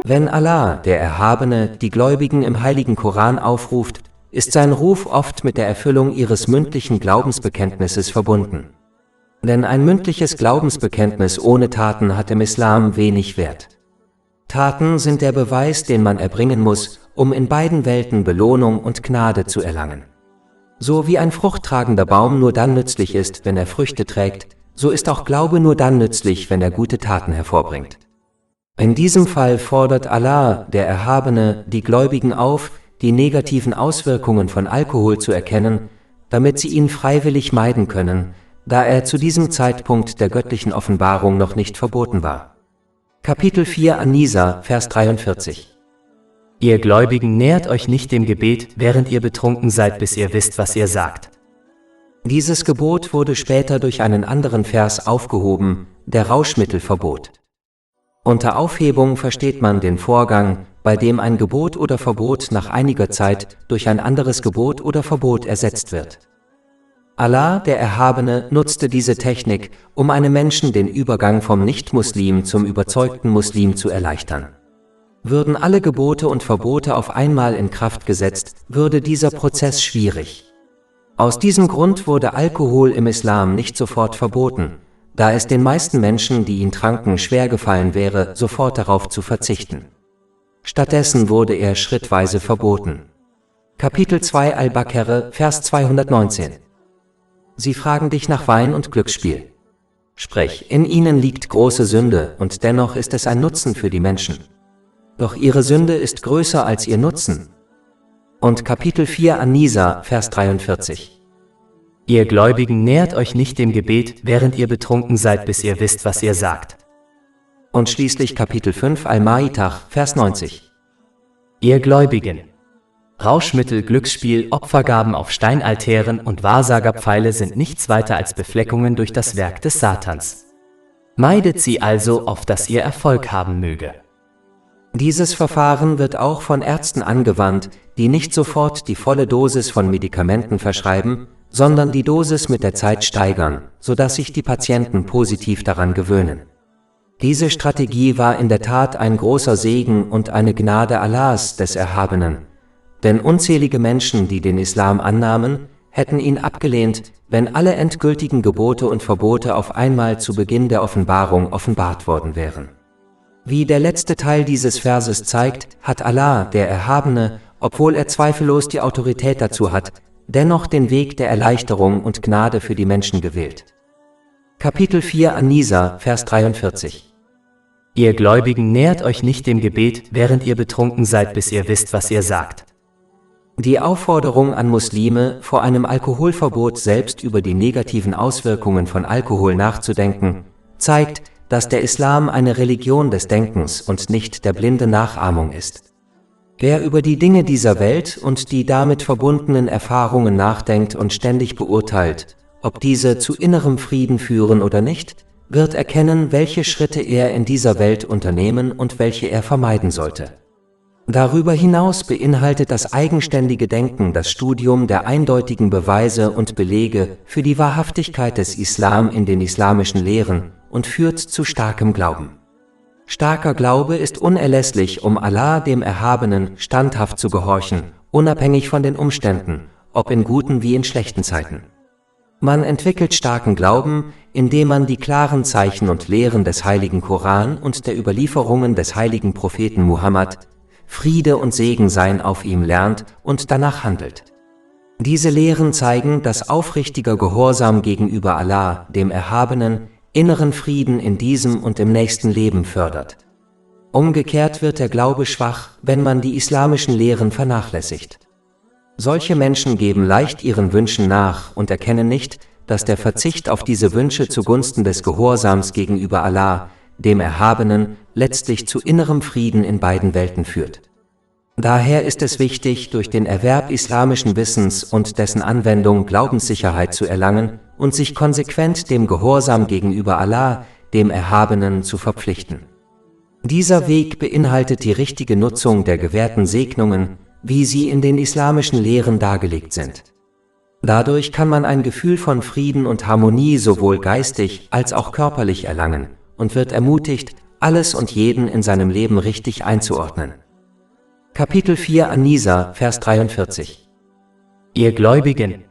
Wenn Allah, der Erhabene, die Gläubigen im heiligen Koran aufruft, ist sein Ruf oft mit der Erfüllung ihres mündlichen Glaubensbekenntnisses verbunden. Denn ein mündliches Glaubensbekenntnis ohne Taten hat im Islam wenig Wert. Taten sind der Beweis, den man erbringen muss, um in beiden Welten Belohnung und Gnade zu erlangen. So wie ein fruchttragender Baum nur dann nützlich ist, wenn er Früchte trägt, so ist auch Glaube nur dann nützlich, wenn er gute Taten hervorbringt. In diesem Fall fordert Allah, der Erhabene, die Gläubigen auf, die negativen Auswirkungen von Alkohol zu erkennen, damit sie ihn freiwillig meiden können, da er zu diesem Zeitpunkt der göttlichen Offenbarung noch nicht verboten war. Kapitel 4 An-Nisa, Vers 43. Ihr Gläubigen, nähert euch nicht dem Gebet, während ihr betrunken seid, bis ihr wisst, was ihr sagt. Dieses Gebot wurde später durch einen anderen Vers aufgehoben, der Rauschmittelverbot. Unter Aufhebung versteht man den Vorgang, bei dem ein Gebot oder Verbot nach einiger Zeit durch ein anderes Gebot oder Verbot ersetzt wird. Allah, der Erhabene, nutzte diese Technik, um einem Menschen den Übergang vom Nicht-Muslim zum überzeugten Muslim zu erleichtern. Würden alle Gebote und Verbote auf einmal in Kraft gesetzt, würde dieser Prozess schwierig. Aus diesem Grund wurde Alkohol im Islam nicht sofort verboten, da es den meisten Menschen, die ihn tranken, schwer gefallen wäre, sofort darauf zu verzichten. Stattdessen wurde er schrittweise verboten. Kapitel 2 Al-Baqarah, Vers 219. Sie fragen dich nach Wein und Glücksspiel. Sprech, in ihnen liegt große Sünde, und dennoch ist es ein Nutzen für die Menschen. Doch ihre Sünde ist größer als ihr Nutzen. Und Kapitel 4 An-Nisa, Vers 43. Ihr Gläubigen, nähert euch nicht dem Gebet, während ihr betrunken seid, bis ihr wisst, was ihr sagt. Und schließlich Kapitel 5 Al-Ma'idah, Vers 90. Ihr Gläubigen. Rauschmittel, Glücksspiel, Opfergaben auf Steinaltären und Wahrsagerpfeile sind nichts weiter als Befleckungen durch das Werk des Satans. Meidet sie also, auf dass ihr Erfolg haben möge. Dieses Verfahren wird auch von Ärzten angewandt, die nicht sofort die volle Dosis von Medikamenten verschreiben, sondern die Dosis mit der Zeit steigern, sodass sich die Patienten positiv daran gewöhnen. Diese Strategie war in der Tat ein großer Segen und eine Gnade Allahs, des Erhabenen. Denn unzählige Menschen, die den Islam annahmen, hätten ihn abgelehnt, wenn alle endgültigen Gebote und Verbote auf einmal zu Beginn der Offenbarung offenbart worden wären. Wie der letzte Teil dieses Verses zeigt, hat Allah, der Erhabene, obwohl er zweifellos die Autorität dazu hat, dennoch den Weg der Erleichterung und Gnade für die Menschen gewählt. Kapitel 4 An-Nisa, Vers 43. Ihr Gläubigen, nähert euch nicht dem Gebet, während ihr betrunken seid, bis ihr wisst, was ihr sagt. Die Aufforderung an Muslime, vor einem Alkoholverbot selbst über die negativen Auswirkungen von Alkohol nachzudenken, zeigt, dass der Islam eine Religion des Denkens und nicht der blinde Nachahmung ist. Wer über die Dinge dieser Welt und die damit verbundenen Erfahrungen nachdenkt und ständig beurteilt, ob diese zu innerem Frieden führen oder nicht, wird erkennen, welche Schritte er in dieser Welt unternehmen und welche er vermeiden sollte. Darüber hinaus beinhaltet das eigenständige Denken das Studium der eindeutigen Beweise und Belege für die Wahrhaftigkeit des Islam in den islamischen Lehren und führt zu starkem Glauben. Starker Glaube ist unerlässlich, um Allah, dem Erhabenen, standhaft zu gehorchen, unabhängig von den Umständen, ob in guten wie in schlechten Zeiten. Man entwickelt starken Glauben, indem man die klaren Zeichen und Lehren des heiligen Koran und der Überlieferungen des heiligen Propheten Muhammad, Friede und Segen seien auf ihm, lernt und danach handelt. Diese Lehren zeigen, dass aufrichtiger Gehorsam gegenüber Allah, dem Erhabenen, inneren Frieden in diesem und im nächsten Leben fördert. Umgekehrt wird der Glaube schwach, wenn man die islamischen Lehren vernachlässigt. Solche Menschen geben leicht ihren Wünschen nach und erkennen nicht, dass der Verzicht auf diese Wünsche zugunsten des Gehorsams gegenüber Allah, dem Erhabenen, letztlich zu innerem Frieden in beiden Welten führt. Daher ist es wichtig, durch den Erwerb islamischen Wissens und dessen Anwendung Glaubenssicherheit zu erlangen und sich konsequent dem Gehorsam gegenüber Allah, dem Erhabenen, zu verpflichten. Dieser Weg beinhaltet die richtige Nutzung der gewährten Segnungen, wie sie in den islamischen Lehren dargelegt sind. Dadurch kann man ein Gefühl von Frieden und Harmonie sowohl geistig als auch körperlich erlangen und wird ermutigt, alles und jeden in seinem Leben richtig einzuordnen. Kapitel 4 An-Nisa, Vers 43. Ihr Gläubigen,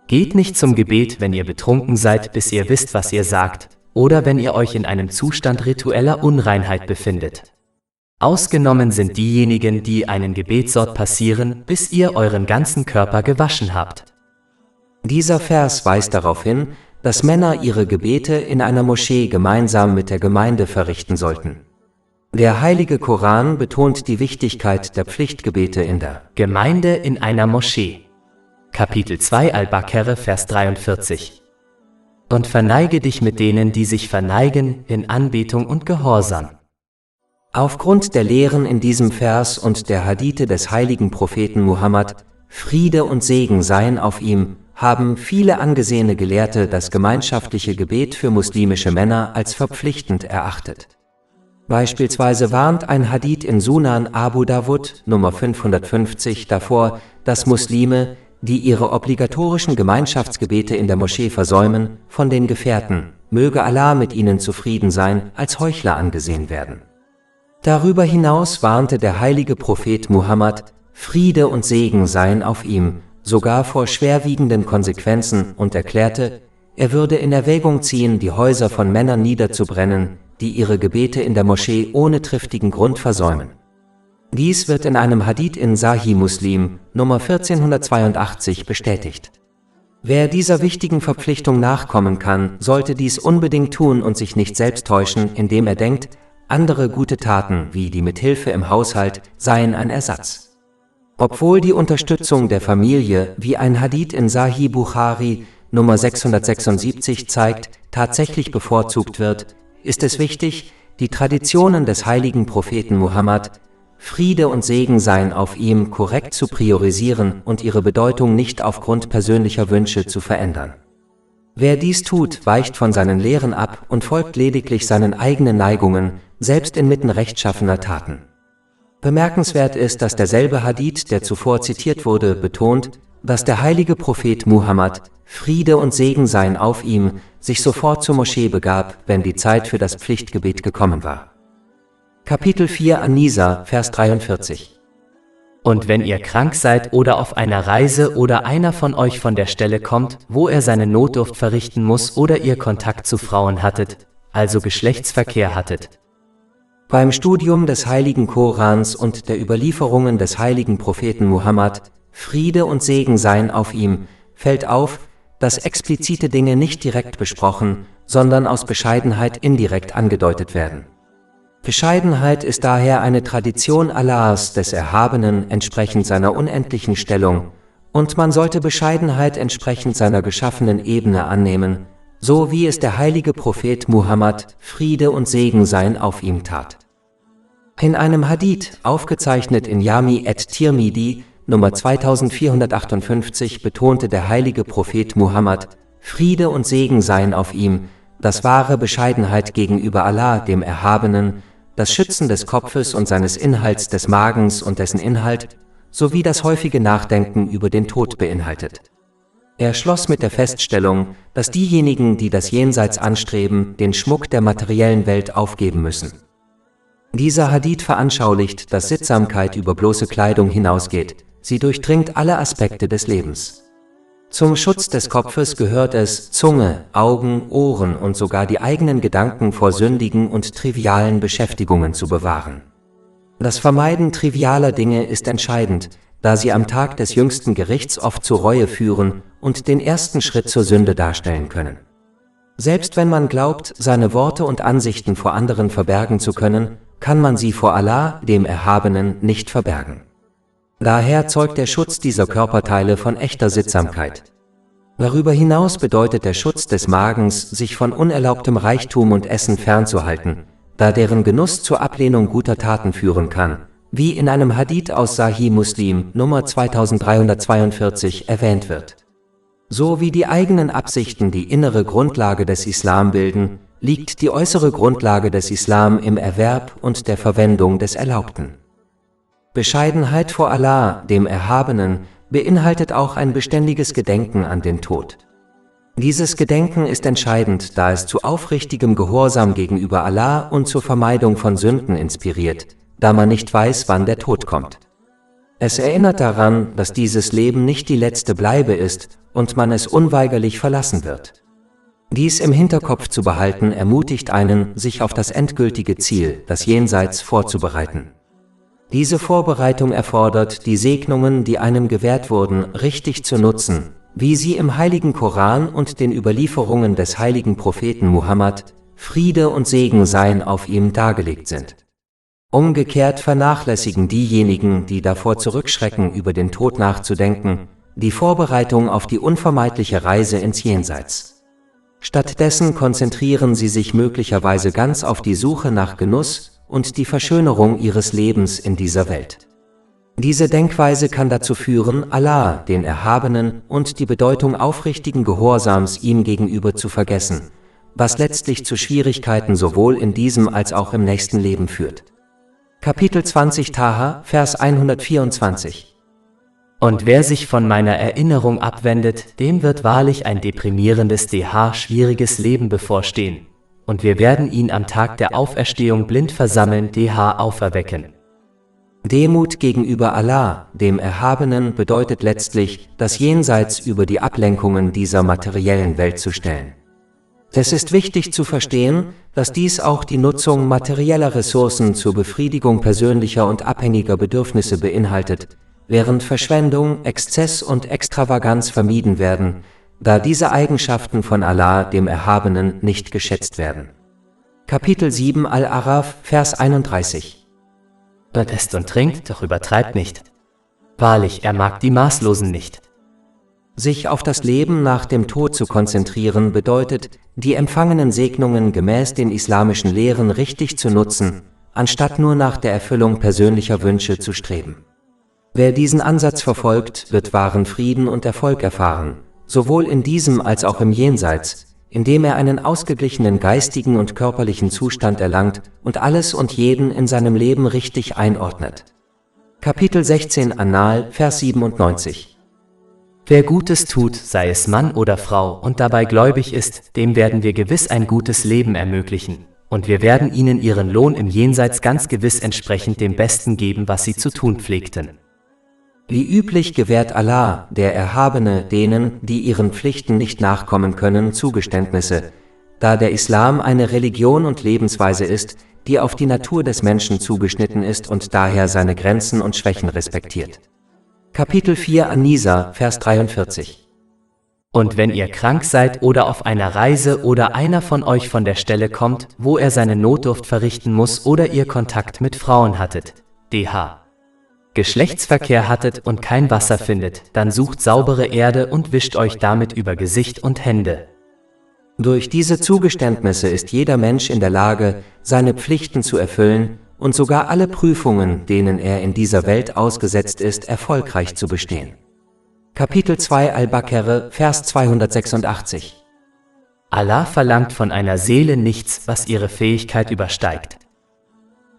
geht nicht zum Gebet, wenn ihr betrunken seid, bis ihr wisst, was ihr sagt, oder wenn ihr euch in einem Zustand ritueller Unreinheit befindet. Ausgenommen sind diejenigen, die einen Gebetsort passieren, bis ihr euren ganzen Körper gewaschen habt. Dieser Vers weist darauf hin, dass Männer ihre Gebete in einer Moschee gemeinsam mit der Gemeinde verrichten sollten. Der Heilige Koran betont die Wichtigkeit der Pflichtgebete in der Gemeinde in einer Moschee. Kapitel 2 Al-Baqarah, Vers 43. Und verneige dich mit denen, die sich verneigen, in Anbetung und Gehorsam. Aufgrund der Lehren in diesem Vers und der Hadithe des heiligen Propheten Muhammad, Friede und Segen seien auf ihm, haben viele angesehene Gelehrte das gemeinschaftliche Gebet für muslimische Männer als verpflichtend erachtet. Beispielsweise warnt ein Hadith in Sunan Abu Dawud, Nummer 550, davor, dass Muslime, die ihre obligatorischen Gemeinschaftsgebete in der Moschee versäumen, von den Gefährten, möge Allah mit ihnen zufrieden sein, als Heuchler angesehen werden. Darüber hinaus warnte der heilige Prophet Muhammad, Friede und Segen seien auf ihm, sogar vor schwerwiegenden Konsequenzen, und erklärte, er würde in Erwägung ziehen, die Häuser von Männern niederzubrennen, die ihre Gebete in der Moschee ohne triftigen Grund versäumen. Dies wird in einem Hadith in Sahih Muslim, Nummer 1482, bestätigt. Wer dieser wichtigen Verpflichtung nachkommen kann, sollte dies unbedingt tun und sich nicht selbst täuschen, indem er denkt, andere gute Taten, wie die Mithilfe im Haushalt, seien ein Ersatz. Obwohl die Unterstützung der Familie, wie ein Hadith in Sahih Bukhari, Nummer 676 zeigt, tatsächlich bevorzugt wird, ist es wichtig, die Traditionen des heiligen Propheten Muhammad, Friede und Segen seien auf ihm, korrekt zu priorisieren und ihre Bedeutung nicht aufgrund persönlicher Wünsche zu verändern. Wer dies tut, weicht von seinen Lehren ab und folgt lediglich seinen eigenen Neigungen, selbst inmitten rechtschaffener Taten. Bemerkenswert ist, dass derselbe Hadith, der zuvor zitiert wurde, betont, dass der heilige Prophet Muhammad, Friede und Segen seien auf ihm, sich sofort zur Moschee begab, wenn die Zeit für das Pflichtgebet gekommen war. Kapitel 4 An-Nisa, Vers 43. Und wenn ihr krank seid oder auf einer Reise oder einer von euch von der Stelle kommt, wo er seine Notdurft verrichten muss oder ihr Kontakt zu Frauen hattet, also Geschlechtsverkehr hattet. Beim Studium des heiligen Korans und der Überlieferungen des heiligen Propheten Muhammad, Friede und Segen seien auf ihm, fällt auf, dass explizite Dinge nicht direkt besprochen, sondern aus Bescheidenheit indirekt angedeutet werden. Bescheidenheit ist daher eine Tradition Allahs, des Erhabenen, entsprechend seiner unendlichen Stellung, und man sollte Bescheidenheit entsprechend seiner geschaffenen Ebene annehmen, so wie es der heilige Prophet Muhammad, Friede und Segen seien auf ihm, tat. In einem Hadith, aufgezeichnet in Jami at-Tirmidhi, Nummer 2458, betonte der heilige Prophet Muhammad, Friede und Segen seien auf ihm, dass wahre Bescheidenheit gegenüber Allah, dem Erhabenen, das Schützen des Kopfes und seines Inhalts des Magens und dessen Inhalt, sowie das häufige Nachdenken über den Tod beinhaltet. Er schloss mit der Feststellung, dass diejenigen, die das Jenseits anstreben, den Schmuck der materiellen Welt aufgeben müssen. Dieser Hadith veranschaulicht, dass Sittsamkeit über bloße Kleidung hinausgeht, sie durchdringt alle Aspekte des Lebens. Zum Schutz des Kopfes gehört es, Zunge, Augen, Ohren und sogar die eigenen Gedanken vor sündigen und trivialen Beschäftigungen zu bewahren. Das Vermeiden trivialer Dinge ist entscheidend, da sie am Tag des jüngsten Gerichts oft zur Reue führen und den ersten Schritt zur Sünde darstellen können. Selbst wenn man glaubt, seine Worte und Ansichten vor anderen verbergen zu können, kann man sie vor Allah, dem Erhabenen, nicht verbergen. Daher zeugt der Schutz dieser Körperteile von echter Sittsamkeit. Darüber hinaus bedeutet der Schutz des Magens, sich von unerlaubtem Reichtum und Essen fernzuhalten, da deren Genuss zur Ablehnung guter Taten führen kann, wie in einem Hadith aus Sahih Muslim, Nummer 2342, erwähnt wird. So wie die eigenen Absichten die innere Grundlage des Islam bilden, liegt die äußere Grundlage des Islam im Erwerb und der Verwendung des Erlaubten. Bescheidenheit vor Allah, dem Erhabenen, beinhaltet auch ein beständiges Gedenken an den Tod. Dieses Gedenken ist entscheidend, da es zu aufrichtigem Gehorsam gegenüber Allah und zur Vermeidung von Sünden inspiriert, da man nicht weiß, wann der Tod kommt. Es erinnert daran, dass dieses Leben nicht die letzte Bleibe ist und man es unweigerlich verlassen wird. Dies im Hinterkopf zu behalten, ermutigt einen, sich auf das endgültige Ziel, das Jenseits, vorzubereiten. Diese Vorbereitung erfordert, die Segnungen, die einem gewährt wurden, richtig zu nutzen, wie sie im heiligen Koran und den Überlieferungen des heiligen Propheten Muhammad, Friede und Segen seien auf ihm, dargelegt sind. Umgekehrt vernachlässigen diejenigen, die davor zurückschrecken, über den Tod nachzudenken, die Vorbereitung auf die unvermeidliche Reise ins Jenseits. Stattdessen konzentrieren sie sich möglicherweise ganz auf die Suche nach Genuss und die Verschönerung ihres Lebens in dieser Welt. Diese Denkweise kann dazu führen, Allah, den Erhabenen, und die Bedeutung aufrichtigen Gehorsams ihm gegenüber zu vergessen, was letztlich zu Schwierigkeiten sowohl in diesem als auch im nächsten Leben führt. Kapitel 20 Taha, Vers 124. Und wer sich von meiner Erinnerung abwendet, dem wird wahrlich ein deprimierendes, schwieriges Leben bevorstehen. Und wir werden ihn am Tag der Auferstehung blind versammeln, auferwecken. Demut gegenüber Allah, dem Erhabenen, bedeutet letztlich, das Jenseits über die Ablenkungen dieser materiellen Welt zu stellen. Es ist wichtig zu verstehen, dass dies auch die Nutzung materieller Ressourcen zur Befriedigung persönlicher und abhängiger Bedürfnisse beinhaltet, während Verschwendung, Exzess und Extravaganz vermieden werden, da diese Eigenschaften von Allah, dem Erhabenen, nicht geschätzt werden. Kapitel 7 Al-Araf, Vers 31. Dort esst und trinkt, doch übertreibt nicht. Wahrlich, er mag die Maßlosen nicht. Sich auf das Leben nach dem Tod zu konzentrieren bedeutet, die empfangenen Segnungen gemäß den islamischen Lehren richtig zu nutzen, anstatt nur nach der Erfüllung persönlicher Wünsche zu streben. Wer diesen Ansatz verfolgt, wird wahren Frieden und Erfolg erfahren, sowohl in diesem als auch im Jenseits, indem er einen ausgeglichenen geistigen und körperlichen Zustand erlangt und alles und jeden in seinem Leben richtig einordnet. Kapitel 16 An-Nahl, Vers 97. Wer Gutes tut, sei es Mann oder Frau, und dabei gläubig ist, dem werden wir gewiss ein gutes Leben ermöglichen, und wir werden ihnen ihren Lohn im Jenseits ganz gewiss entsprechend dem Besten geben, was sie zu tun pflegten. Wie üblich gewährt Allah, der Erhabene, denen, die ihren Pflichten nicht nachkommen können, Zugeständnisse, da der Islam eine Religion und Lebensweise ist, die auf die Natur des Menschen zugeschnitten ist und daher seine Grenzen und Schwächen respektiert. Kapitel 4 An-Nisa, Vers 43. Und wenn ihr krank seid oder auf einer Reise oder einer von euch von der Stelle kommt, wo er seine Notdurft verrichten muss oder ihr Kontakt mit Frauen hattet, Geschlechtsverkehr hattet und kein Wasser findet, dann sucht saubere Erde und wischt euch damit über Gesicht und Hände. Durch diese Zugeständnisse ist jeder Mensch in der Lage, seine Pflichten zu erfüllen und sogar alle Prüfungen, denen er in dieser Welt ausgesetzt ist, erfolgreich zu bestehen. Kapitel 2 Al-Baqarah, Vers 286. Allah verlangt von einer Seele nichts, was ihre Fähigkeit übersteigt.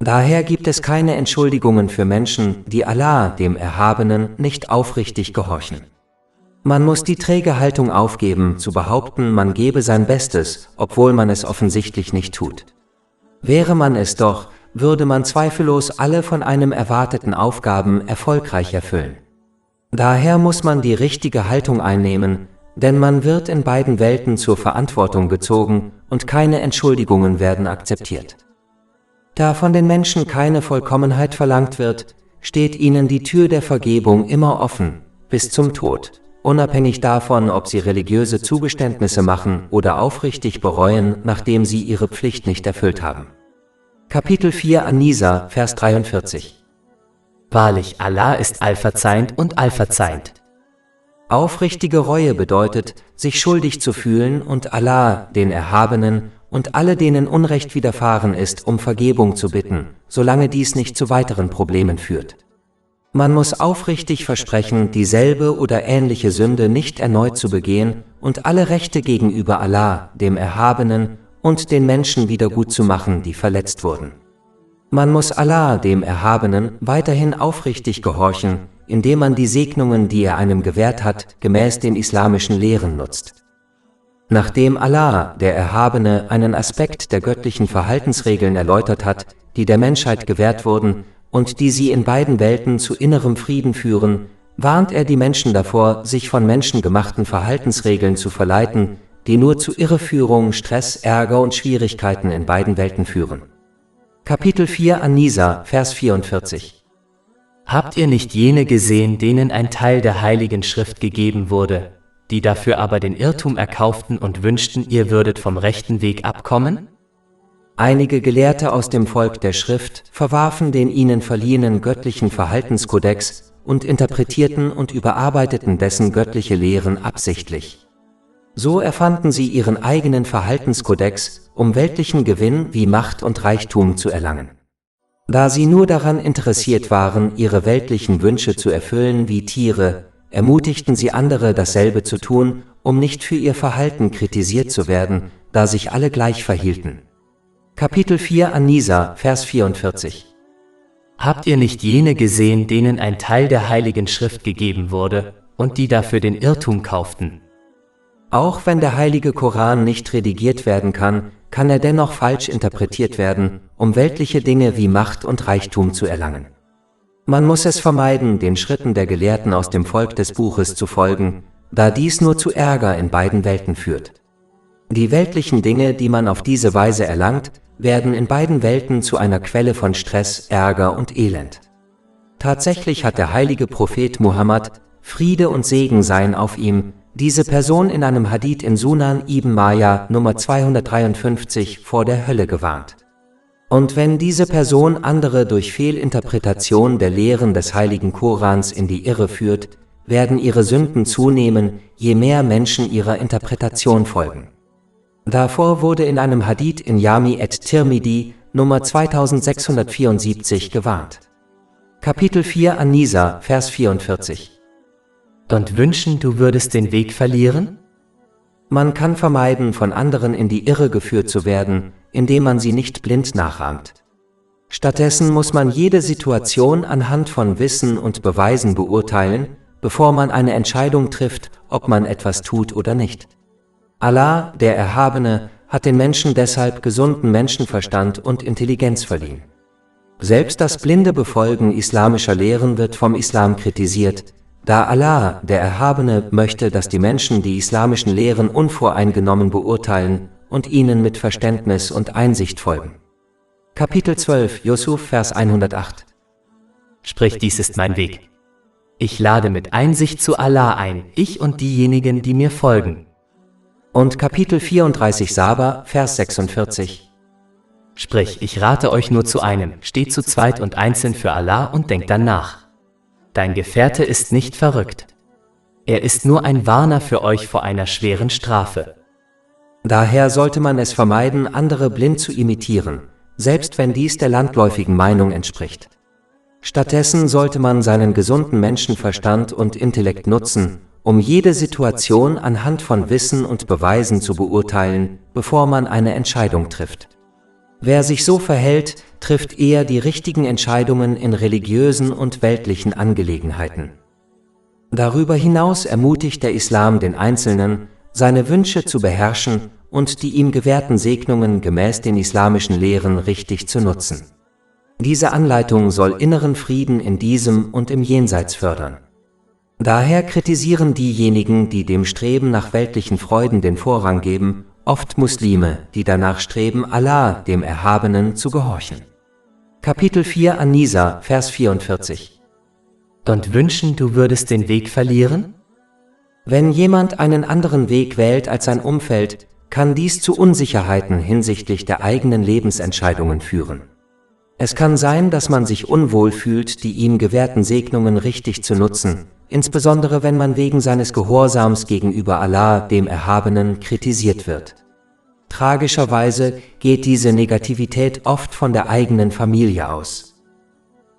Daher gibt es keine Entschuldigungen für Menschen, die Allah, dem Erhabenen, nicht aufrichtig gehorchen. Man muss die träge Haltung aufgeben, zu behaupten, man gebe sein Bestes, obwohl man es offensichtlich nicht tut. Wäre man es doch, würde man zweifellos alle von einem erwarteten Aufgaben erfolgreich erfüllen. Daher muss man die richtige Haltung einnehmen, denn man wird in beiden Welten zur Verantwortung gezogen und keine Entschuldigungen werden akzeptiert. Da von den Menschen keine Vollkommenheit verlangt wird, steht ihnen die Tür der Vergebung immer offen, bis zum Tod, unabhängig davon, ob sie religiöse Zugeständnisse machen oder aufrichtig bereuen, nachdem sie ihre Pflicht nicht erfüllt haben. Kapitel 4 An-Nisa, Vers 43. Wahrlich, Allah ist allverzeihend und allverzeihend. Aufrichtige Reue bedeutet, sich schuldig zu fühlen und Allah, den Erhabenen, und alle, denen Unrecht widerfahren ist, um Vergebung zu bitten, solange dies nicht zu weiteren Problemen führt. Man muss aufrichtig versprechen, dieselbe oder ähnliche Sünde nicht erneut zu begehen und alle Rechte gegenüber Allah, dem Erhabenen, und den Menschen wiedergutzumachen, die verletzt wurden. Man muss Allah, dem Erhabenen, weiterhin aufrichtig gehorchen, indem man die Segnungen, die er einem gewährt hat, gemäß den islamischen Lehren nutzt. Nachdem Allah, der Erhabene, einen Aspekt der göttlichen Verhaltensregeln erläutert hat, die der Menschheit gewährt wurden und die sie in beiden Welten zu innerem Frieden führen, warnt er die Menschen davor, sich von menschengemachten Verhaltensregeln zu verleiten, die nur zu Irreführung, Stress, Ärger und Schwierigkeiten in beiden Welten führen. Kapitel 4 An-Nisa, Vers 44. Habt ihr nicht jene gesehen, denen ein Teil der Heiligen Schrift gegeben wurde, die dafür aber den Irrtum erkauften und wünschten, ihr würdet vom rechten Weg abkommen? Einige Gelehrte aus dem Volk der Schrift verwarfen den ihnen verliehenen göttlichen Verhaltenskodex und interpretierten und überarbeiteten dessen göttliche Lehren absichtlich. So erfanden sie ihren eigenen Verhaltenskodex, um weltlichen Gewinn wie Macht und Reichtum zu erlangen. Da sie nur daran interessiert waren, ihre weltlichen Wünsche zu erfüllen wie Tiere, ermutigten sie andere, dasselbe zu tun, um nicht für ihr Verhalten kritisiert zu werden, da sich alle gleich verhielten. Kapitel 4 An-Nisa, Vers 44. Habt ihr nicht jene gesehen, denen ein Teil der Heiligen Schrift gegeben wurde, und die dafür den Irrtum kauften? Auch wenn der heilige Koran nicht redigiert werden kann, kann er dennoch falsch interpretiert werden, um weltliche Dinge wie Macht und Reichtum zu erlangen. Man muss es vermeiden, den Schritten der Gelehrten aus dem Volk des Buches zu folgen, da dies nur zu Ärger in beiden Welten führt. Die weltlichen Dinge, die man auf diese Weise erlangt, werden in beiden Welten zu einer Quelle von Stress, Ärger und Elend. Tatsächlich hat der heilige Prophet Muhammad, Friede und Segen seien auf ihm, diese Person in einem Hadith in Sunan ibn Majah Nummer 253 vor der Hölle gewarnt. Und wenn diese Person andere durch Fehlinterpretation der Lehren des heiligen Korans in die Irre führt, werden ihre Sünden zunehmen, je mehr Menschen ihrer Interpretation folgen. Davor wurde in einem Hadith in Jami at-Tirmidhi Nummer 2674 gewarnt. Kapitel 4 An-Nisa, Vers 44. Und wünschen, du würdest den Weg verlieren? Man kann vermeiden, von anderen in die Irre geführt zu werden, indem man sie nicht blind nachahmt. Stattdessen muss man jede Situation anhand von Wissen und Beweisen beurteilen, bevor man eine Entscheidung trifft, ob man etwas tut oder nicht. Allah, der Erhabene, hat den Menschen deshalb gesunden Menschenverstand und Intelligenz verliehen. Selbst das blinde Befolgen islamischer Lehren wird vom Islam kritisiert, da Allah, der Erhabene, möchte, dass die Menschen die islamischen Lehren unvoreingenommen beurteilen und ihnen mit Verständnis und Einsicht folgen. Kapitel 12, Jusuf, Vers 108. Sprich, dies ist mein Weg. Ich lade mit Einsicht zu Allah ein, ich und diejenigen, die mir folgen. Und Kapitel 34, Saba, Vers 46. Sprich, ich rate euch nur zu einem, steht zu zweit und einzeln für Allah und denkt dann nach. Dein Gefährte ist nicht verrückt. Er ist nur ein Warner für euch vor einer schweren Strafe. Daher sollte man es vermeiden, andere blind zu imitieren, selbst wenn dies der landläufigen Meinung entspricht. Stattdessen sollte man seinen gesunden Menschenverstand und Intellekt nutzen, um jede Situation anhand von Wissen und Beweisen zu beurteilen, bevor man eine Entscheidung trifft. Wer sich so verhält, trifft eher die richtigen Entscheidungen in religiösen und weltlichen Angelegenheiten. Darüber hinaus ermutigt der Islam den Einzelnen, seine Wünsche zu beherrschen und die ihm gewährten Segnungen gemäß den islamischen Lehren richtig zu nutzen. Diese Anleitung soll inneren Frieden in diesem und im Jenseits fördern. Daher kritisieren diejenigen, die dem Streben nach weltlichen Freuden den Vorrang geben, oft Muslime, die danach streben, Allah, dem Erhabenen, zu gehorchen. Kapitel 4 An-Nisa, Vers 44. Und wünschen, du würdest den Weg verlieren? Wenn jemand einen anderen Weg wählt als sein Umfeld, kann dies zu Unsicherheiten hinsichtlich der eigenen Lebensentscheidungen führen. Es kann sein, dass man sich unwohl fühlt, die ihm gewährten Segnungen richtig zu nutzen, insbesondere wenn man wegen seines Gehorsams gegenüber Allah, dem Erhabenen, kritisiert wird. Tragischerweise geht diese Negativität oft von der eigenen Familie aus.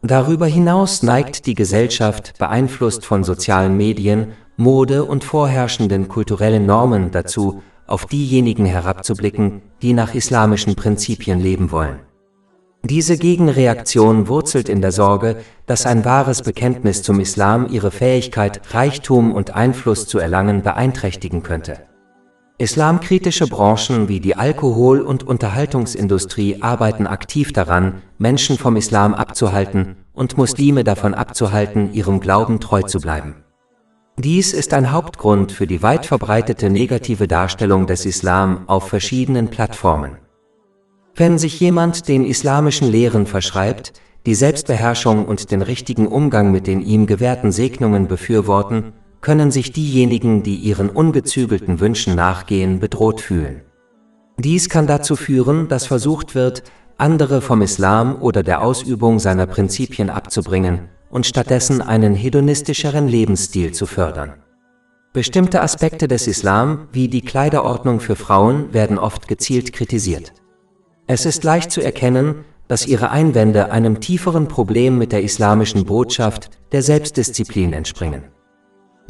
Darüber hinaus neigt die Gesellschaft, beeinflusst von sozialen Medien, Mode und vorherrschenden kulturellen Normen dazu, auf diejenigen herabzublicken, die nach islamischen Prinzipien leben wollen. Diese Gegenreaktion wurzelt in der Sorge, dass ein wahres Bekenntnis zum Islam ihre Fähigkeit, Reichtum und Einfluss zu erlangen, beeinträchtigen könnte. Islamkritische Branchen wie die Alkohol- und Unterhaltungsindustrie arbeiten aktiv daran, Menschen vom Islam abzuhalten und Muslime davon abzuhalten, ihrem Glauben treu zu bleiben. Dies ist ein Hauptgrund für die weit verbreitete negative Darstellung des Islam auf verschiedenen Plattformen. Wenn sich jemand den islamischen Lehren verschreibt, die Selbstbeherrschung und den richtigen Umgang mit den ihm gewährten Segnungen befürworten, können sich diejenigen, die ihren ungezügelten Wünschen nachgehen, bedroht fühlen. Dies kann dazu führen, dass versucht wird, andere vom Islam oder der Ausübung seiner Prinzipien abzubringen und stattdessen einen hedonistischeren Lebensstil zu fördern. Bestimmte Aspekte des Islam, wie die Kleiderordnung für Frauen, werden oft gezielt kritisiert. Es ist leicht zu erkennen, dass ihre Einwände einem tieferen Problem mit der islamischen Botschaft der Selbstdisziplin entspringen.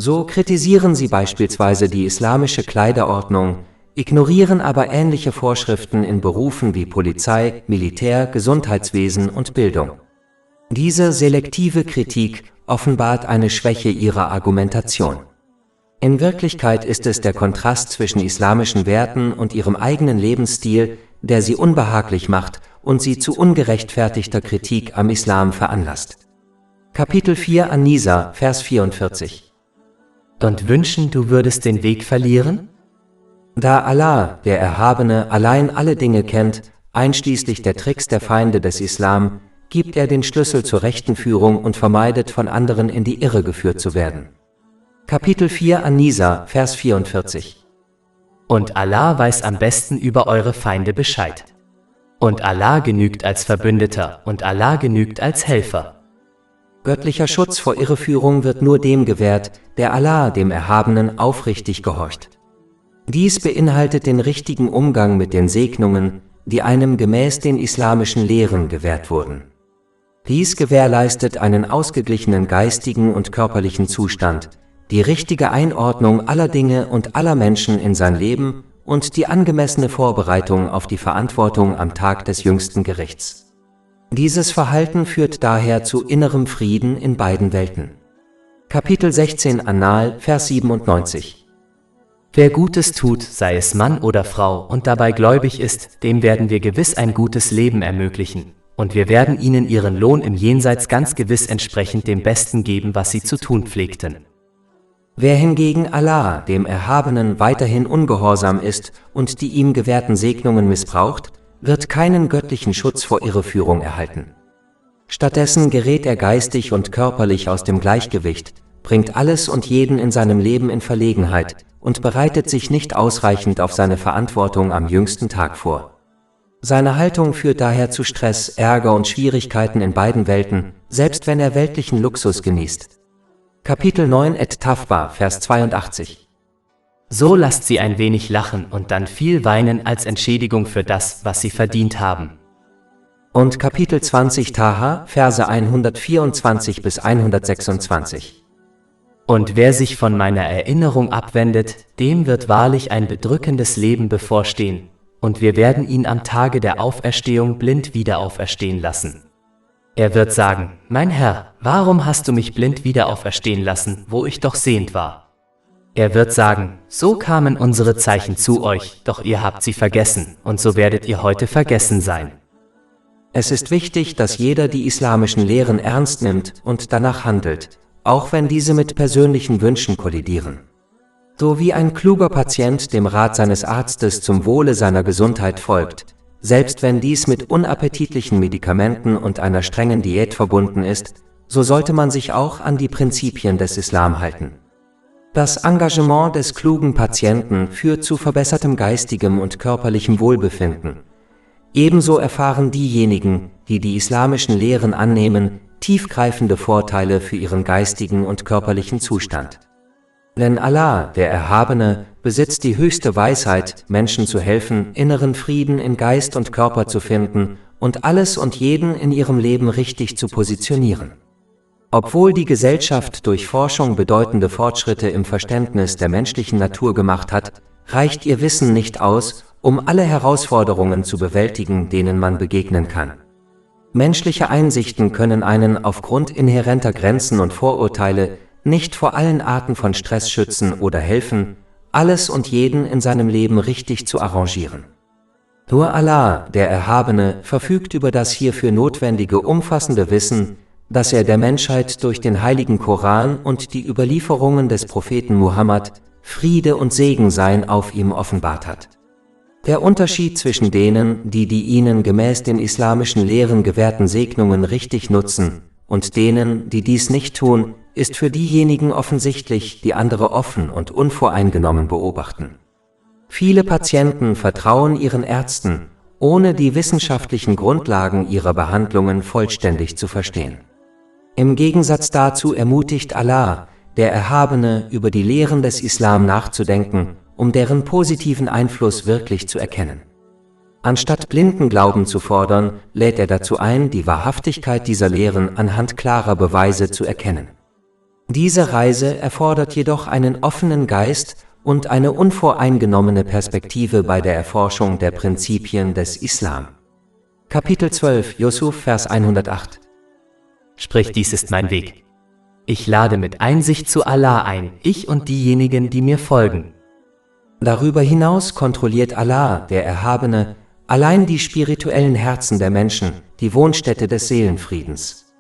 So kritisieren sie beispielsweise die islamische Kleiderordnung, ignorieren aber ähnliche Vorschriften in Berufen wie Polizei, Militär, Gesundheitswesen und Bildung. Diese selektive Kritik offenbart eine Schwäche ihrer Argumentation. In Wirklichkeit ist es der Kontrast zwischen islamischen Werten und ihrem eigenen Lebensstil, der sie unbehaglich macht und sie zu ungerechtfertigter Kritik am Islam veranlasst. Kapitel 4 An-Nisa, Vers 44. Und wünschen, du würdest den Weg verlieren? Da Allah, der Erhabene, allein alle Dinge kennt, einschließlich der Tricks der Feinde des Islam, gibt er den Schlüssel zur rechten Führung und vermeidet, von anderen in die Irre geführt zu werden. Kapitel 4 An-Nisa, Vers 44. Und Allah weiß am besten über eure Feinde Bescheid. Und Allah genügt als Verbündeter und Allah genügt als Helfer. Göttlicher Schutz vor Irreführung wird nur dem gewährt, der Allah, dem Erhabenen, aufrichtig gehorcht. Dies beinhaltet den richtigen Umgang mit den Segnungen, die einem gemäß den islamischen Lehren gewährt wurden. Dies gewährleistet einen ausgeglichenen geistigen und körperlichen Zustand, die richtige Einordnung aller Dinge und aller Menschen in sein Leben und die angemessene Vorbereitung auf die Verantwortung am Tag des jüngsten Gerichts. Dieses Verhalten führt daher zu innerem Frieden in beiden Welten. Kapitel 16 An-Nahl, Vers 97. Wer Gutes tut, sei es Mann oder Frau, und dabei gläubig ist, dem werden wir gewiss ein gutes Leben ermöglichen, und wir werden ihnen ihren Lohn im Jenseits ganz gewiss entsprechend dem Besten geben, was sie zu tun pflegten. Wer hingegen Allah, dem Erhabenen, weiterhin ungehorsam ist und die ihm gewährten Segnungen missbraucht, wird keinen göttlichen Schutz vor Irreführung erhalten. Stattdessen gerät er geistig und körperlich aus dem Gleichgewicht, bringt alles und jeden in seinem Leben in Verlegenheit und bereitet sich nicht ausreichend auf seine Verantwortung am jüngsten Tag vor. Seine Haltung führt daher zu Stress, Ärger und Schwierigkeiten in beiden Welten, selbst wenn er weltlichen Luxus genießt. Kapitel 9 Et-Tawba, Vers 82. So lasst sie ein wenig lachen und dann viel weinen als Entschädigung für das, was sie verdient haben. Und Kapitel 20 Taha, Verse 124 bis 126. Und wer sich von meiner Erinnerung abwendet, dem wird wahrlich ein bedrückendes Leben bevorstehen, und wir werden ihn am Tage der Auferstehung blind wieder auferstehen lassen. Er wird sagen, mein Herr, warum hast du mich blind wieder auferstehen lassen, wo ich doch sehend war? Er wird sagen, so kamen unsere Zeichen zu euch, doch ihr habt sie vergessen, und so werdet ihr heute vergessen sein. Es ist wichtig, dass jeder die islamischen Lehren ernst nimmt und danach handelt, auch wenn diese mit persönlichen Wünschen kollidieren. So wie ein kluger Patient dem Rat seines Arztes zum Wohle seiner Gesundheit folgt, selbst wenn dies mit unappetitlichen Medikamenten und einer strengen Diät verbunden ist, so sollte man sich auch an die Prinzipien des Islam halten. Das Engagement des klugen Patienten führt zu verbessertem geistigem und körperlichem Wohlbefinden. Ebenso erfahren diejenigen, die die islamischen Lehren annehmen, tiefgreifende Vorteile für ihren geistigen und körperlichen Zustand. Denn Allah, der Erhabene, besitzt die höchste Weisheit, Menschen zu helfen, inneren Frieden in Geist und Körper zu finden und alles und jeden in ihrem Leben richtig zu positionieren. Obwohl die Gesellschaft durch Forschung bedeutende Fortschritte im Verständnis der menschlichen Natur gemacht hat, reicht ihr Wissen nicht aus, um alle Herausforderungen zu bewältigen, denen man begegnen kann. Menschliche Einsichten können einen aufgrund inhärenter Grenzen und Vorurteile nicht vor allen Arten von Stress schützen oder helfen, alles und jeden in seinem Leben richtig zu arrangieren. Nur Allah, der Erhabene, verfügt über das hierfür notwendige umfassende Wissen, das er der Menschheit durch den heiligen Koran und die Überlieferungen des Propheten Muhammad, Friede und Segen seien auf ihm, offenbart hat. Der Unterschied zwischen denen, die ihnen gemäß den islamischen Lehren gewährten Segnungen richtig nutzen, und denen, die dies nicht tun, ist für diejenigen offensichtlich, die andere offen und unvoreingenommen beobachten. Viele Patienten vertrauen ihren Ärzten, ohne die wissenschaftlichen Grundlagen ihrer Behandlungen vollständig zu verstehen. Im Gegensatz dazu ermutigt Allah, der Erhabene, über die Lehren des Islam nachzudenken, um deren positiven Einfluss wirklich zu erkennen. Anstatt blinden Glauben zu fordern, lädt er dazu ein, die Wahrhaftigkeit dieser Lehren anhand klarer Beweise zu erkennen. Diese Reise erfordert jedoch einen offenen Geist und eine unvoreingenommene Perspektive bei der Erforschung der Prinzipien des Islam. Kapitel 12, Jusuf, Vers 108. Sprich, dies ist mein Weg. Ich lade mit Einsicht zu Allah ein, ich und diejenigen, die mir folgen. Darüber hinaus kontrolliert Allah, der Erhabene, allein die spirituellen Herzen der Menschen, die Wohnstätte des Seelenfriedens.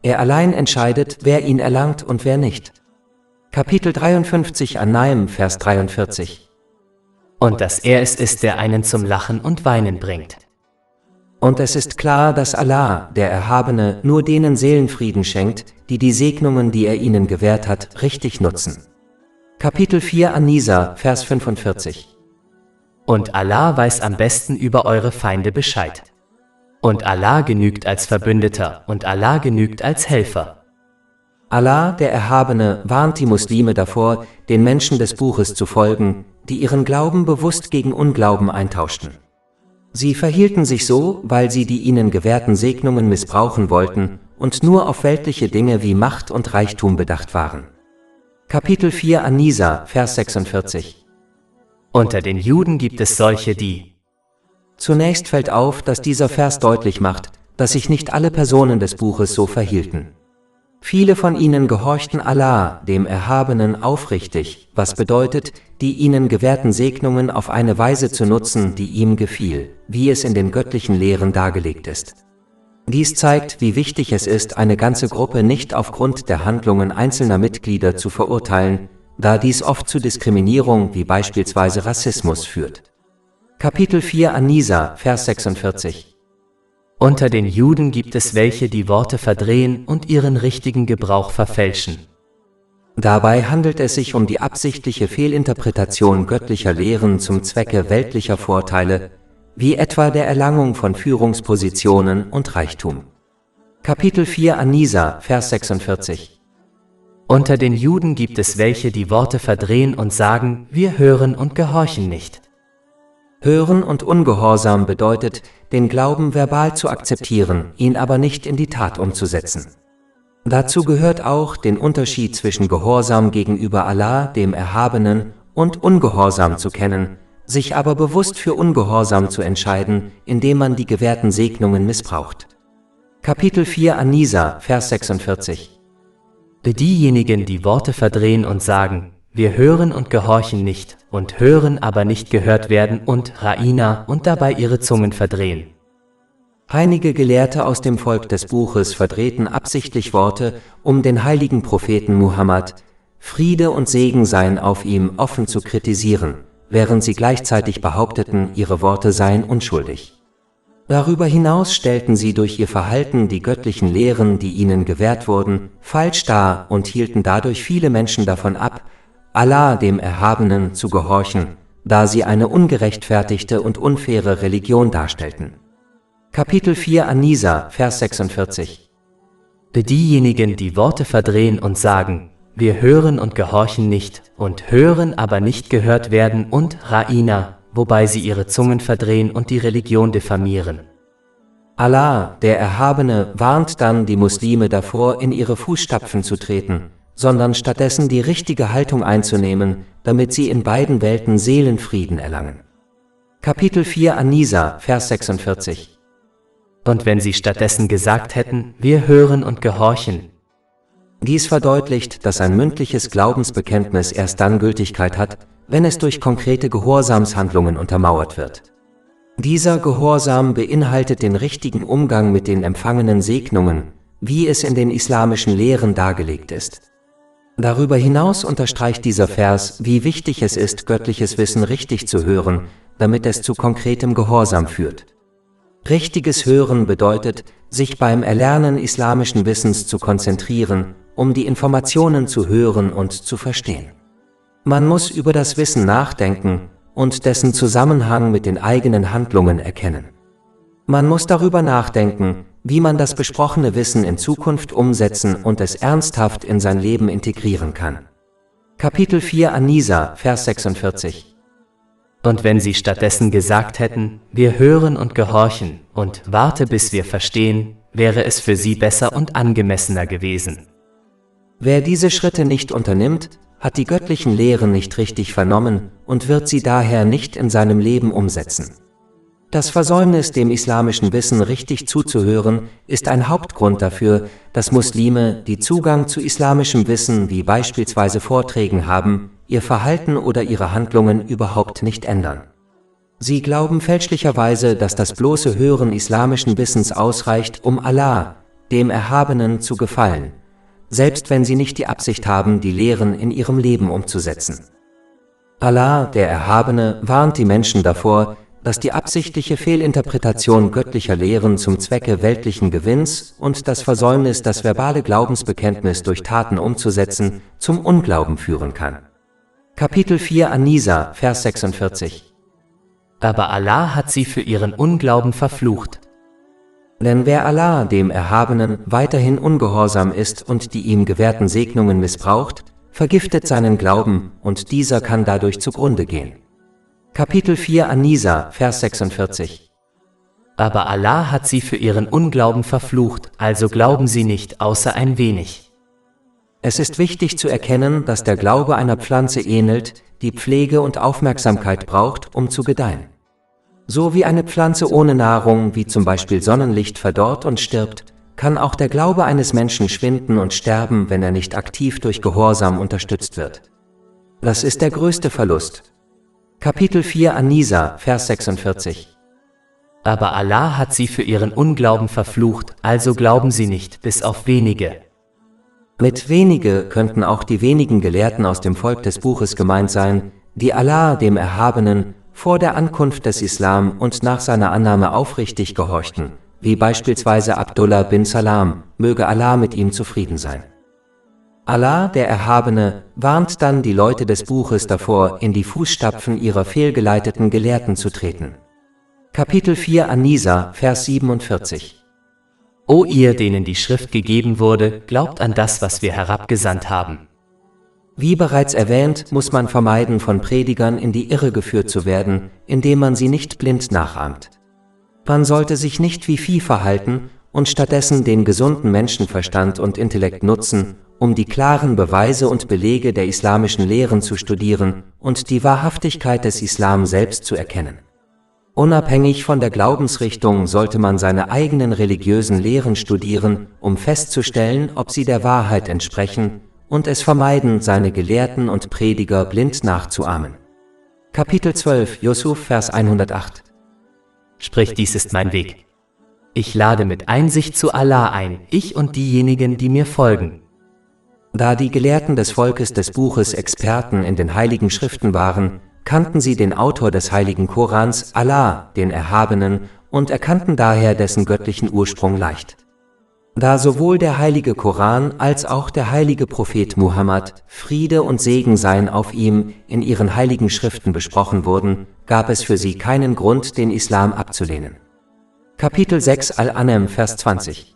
Er allein entscheidet, wer ihn erlangt und wer nicht. Kapitel 53 An-Naim, Vers 43. Und dass er es ist, der einen zum Lachen und Weinen bringt. Und es ist klar, dass Allah, der Erhabene, nur denen Seelenfrieden schenkt, die die Segnungen, die er ihnen gewährt hat, richtig nutzen. Kapitel 4 An-Nisa, Vers 45. Und Allah weiß am besten über eure Feinde Bescheid. Und Allah genügt als Verbündeter und Allah genügt als Helfer. Allah, der Erhabene, warnt die Muslime davor, den Menschen des Buches zu folgen, die ihren Glauben bewusst gegen Unglauben eintauschten. Sie verhielten sich so, weil sie die ihnen gewährten Segnungen missbrauchen wollten und nur auf weltliche Dinge wie Macht und Reichtum bedacht waren. Kapitel 4 An-Nisa, Vers 46. Unter den Juden gibt es solche, die. Zunächst fällt auf, dass dieser Vers deutlich macht, dass sich nicht alle Personen des Buches so verhielten. Viele von ihnen gehorchten Allah, dem Erhabenen, aufrichtig, was bedeutet, die ihnen gewährten Segnungen auf eine Weise zu nutzen, die ihm gefiel, wie es in den göttlichen Lehren dargelegt ist. Dies zeigt, wie wichtig es ist, eine ganze Gruppe nicht aufgrund der Handlungen einzelner Mitglieder zu verurteilen, da dies oft zu Diskriminierung wie beispielsweise Rassismus führt. Kapitel 4 An-Nisa, Vers 46. Unter den Juden gibt es welche, die Worte verdrehen und ihren richtigen Gebrauch verfälschen. Dabei handelt es sich um die absichtliche Fehlinterpretation göttlicher Lehren zum Zwecke weltlicher Vorteile, wie etwa der Erlangung von Führungspositionen und Reichtum. Kapitel 4 An-Nisa, Vers 46. Unter den Juden gibt es welche, die Worte verdrehen und sagen, wir hören und gehorchen nicht. Hören und Ungehorsam bedeutet, den Glauben verbal zu akzeptieren, ihn aber nicht in die Tat umzusetzen. Dazu gehört auch, den Unterschied zwischen Gehorsam gegenüber Allah, dem Erhabenen, und Ungehorsam zu kennen, sich aber bewusst für Ungehorsam zu entscheiden, indem man die gewährten Segnungen missbraucht. Kapitel 4 An-Nisa, Vers 46. Diejenigen, die Worte verdrehen und sagen, wir hören und gehorchen nicht, und hören aber nicht gehört werden und Ra'ina und dabei ihre Zungen verdrehen. Einige Gelehrte aus dem Volk des Buches verdrehten absichtlich Worte, um den heiligen Propheten Muhammad, Friede und Segen seien auf ihm, offen zu kritisieren, während sie gleichzeitig behaupteten, ihre Worte seien unschuldig. Darüber hinaus stellten sie durch ihr Verhalten die göttlichen Lehren, die ihnen gewährt wurden, falsch dar und hielten dadurch viele Menschen davon ab, Allah, dem Erhabenen, zu gehorchen, da sie eine ungerechtfertigte und unfaire Religion darstellten. Kapitel 4 An-Nisa, Vers 46. Diejenigen, die Worte verdrehen und sagen, wir hören und gehorchen nicht, und hören aber nicht gehört werden und Ra'ina, wobei sie ihre Zungen verdrehen und die Religion diffamieren. Allah, der Erhabene, warnt dann die Muslime davor, in ihre Fußstapfen zu treten, sondern stattdessen die richtige Haltung einzunehmen, damit sie in beiden Welten Seelenfrieden erlangen. Kapitel 4 An-Nisa, Vers 46. Und wenn sie stattdessen gesagt hätten, wir hören und gehorchen. Dies verdeutlicht, dass ein mündliches Glaubensbekenntnis erst dann Gültigkeit hat, wenn es durch konkrete Gehorsamshandlungen untermauert wird. Dieser Gehorsam beinhaltet den richtigen Umgang mit den empfangenen Segnungen, wie es in den islamischen Lehren dargelegt ist. Darüber hinaus unterstreicht dieser Vers, wie wichtig es ist, göttliches Wissen richtig zu hören, damit es zu konkretem Gehorsam führt. Richtiges Hören bedeutet, sich beim Erlernen islamischen Wissens zu konzentrieren, um die Informationen zu hören und zu verstehen. Man muss über das Wissen nachdenken und dessen Zusammenhang mit den eigenen Handlungen erkennen. Man muss darüber nachdenken, wie man das besprochene Wissen in Zukunft umsetzen und es ernsthaft in sein Leben integrieren kann. Kapitel 4 An-Nisa, Vers 46. Und wenn sie stattdessen gesagt hätten, wir hören und gehorchen und warte bis wir verstehen, wäre es für sie besser und angemessener gewesen. Wer diese Schritte nicht unternimmt, hat die göttlichen Lehren nicht richtig vernommen und wird sie daher nicht in seinem Leben umsetzen. Das Versäumnis, dem islamischen Wissen richtig zuzuhören, ist ein Hauptgrund dafür, dass Muslime, die Zugang zu islamischem Wissen wie beispielsweise Vorträgen haben, ihr Verhalten oder ihre Handlungen überhaupt nicht ändern. Sie glauben fälschlicherweise, dass das bloße Hören islamischen Wissens ausreicht, um Allah, dem Erhabenen, zu gefallen, selbst wenn sie nicht die Absicht haben, die Lehren in ihrem Leben umzusetzen. Allah, der Erhabene, warnt die Menschen davor, dass die absichtliche Fehlinterpretation göttlicher Lehren zum Zwecke weltlichen Gewinns und das Versäumnis, das verbale Glaubensbekenntnis durch Taten umzusetzen, zum Unglauben führen kann. Kapitel 4 An-Nisa, Vers 46. Aber Allah hat sie für ihren Unglauben verflucht. Denn wer Allah, dem Erhabenen, weiterhin ungehorsam ist und die ihm gewährten Segnungen missbraucht, vergiftet seinen Glauben und dieser kann dadurch zugrunde gehen. Kapitel 4 An-Nisa, Vers 46. Aber Allah hat sie für ihren Unglauben verflucht, also glauben sie nicht, außer ein wenig. Es ist wichtig zu erkennen, dass der Glaube einer Pflanze ähnelt, die Pflege und Aufmerksamkeit braucht, um zu gedeihen. So wie eine Pflanze ohne Nahrung, wie zum Beispiel Sonnenlicht, verdorrt und stirbt, kann auch der Glaube eines Menschen schwinden und sterben, wenn er nicht aktiv durch Gehorsam unterstützt wird. Das ist der größte Verlust. Kapitel 4 An-Nisa, Vers 46. Aber Allah hat sie für ihren Unglauben verflucht, also glauben sie nicht, bis auf wenige. Mit wenige könnten auch die wenigen Gelehrten aus dem Volk des Buches gemeint sein, die Allah, dem Erhabenen, vor der Ankunft des Islam und nach seiner Annahme aufrichtig gehorchten, wie beispielsweise Abdullah bin Salam, möge Allah mit ihm zufrieden sein. Allah, der Erhabene, warnt dann die Leute des Buches davor, in die Fußstapfen ihrer fehlgeleiteten Gelehrten zu treten. Kapitel 4 An-Nisa, Vers 47. O ihr, denen die Schrift gegeben wurde, glaubt an das, was wir herabgesandt haben. Wie bereits erwähnt, muss man vermeiden, von Predigern in die Irre geführt zu werden, indem man sie nicht blind nachahmt. Man sollte sich nicht wie Vieh verhalten und stattdessen den gesunden Menschenverstand und Intellekt nutzen, um die klaren Beweise und Belege der islamischen Lehren zu studieren und die Wahrhaftigkeit des Islam selbst zu erkennen. Unabhängig von der Glaubensrichtung sollte man seine eigenen religiösen Lehren studieren, um festzustellen, ob sie der Wahrheit entsprechen, und es vermeiden, seine Gelehrten und Prediger blind nachzuahmen. Kapitel 12, Jusuf, Vers 108. Sprich, dies ist mein Weg. Ich lade mit Einsicht zu Allah ein, ich und diejenigen, die mir folgen. Da die Gelehrten des Volkes des Buches Experten in den heiligen Schriften waren, kannten sie den Autor des heiligen Korans, Allah, den Erhabenen, und erkannten daher dessen göttlichen Ursprung leicht. Da sowohl der heilige Koran als auch der heilige Prophet Muhammad, Friede und Segen seien auf ihm, in ihren heiligen Schriften besprochen wurden, gab es für sie keinen Grund, den Islam abzulehnen. Kapitel 6 Al-An'am, Vers 20.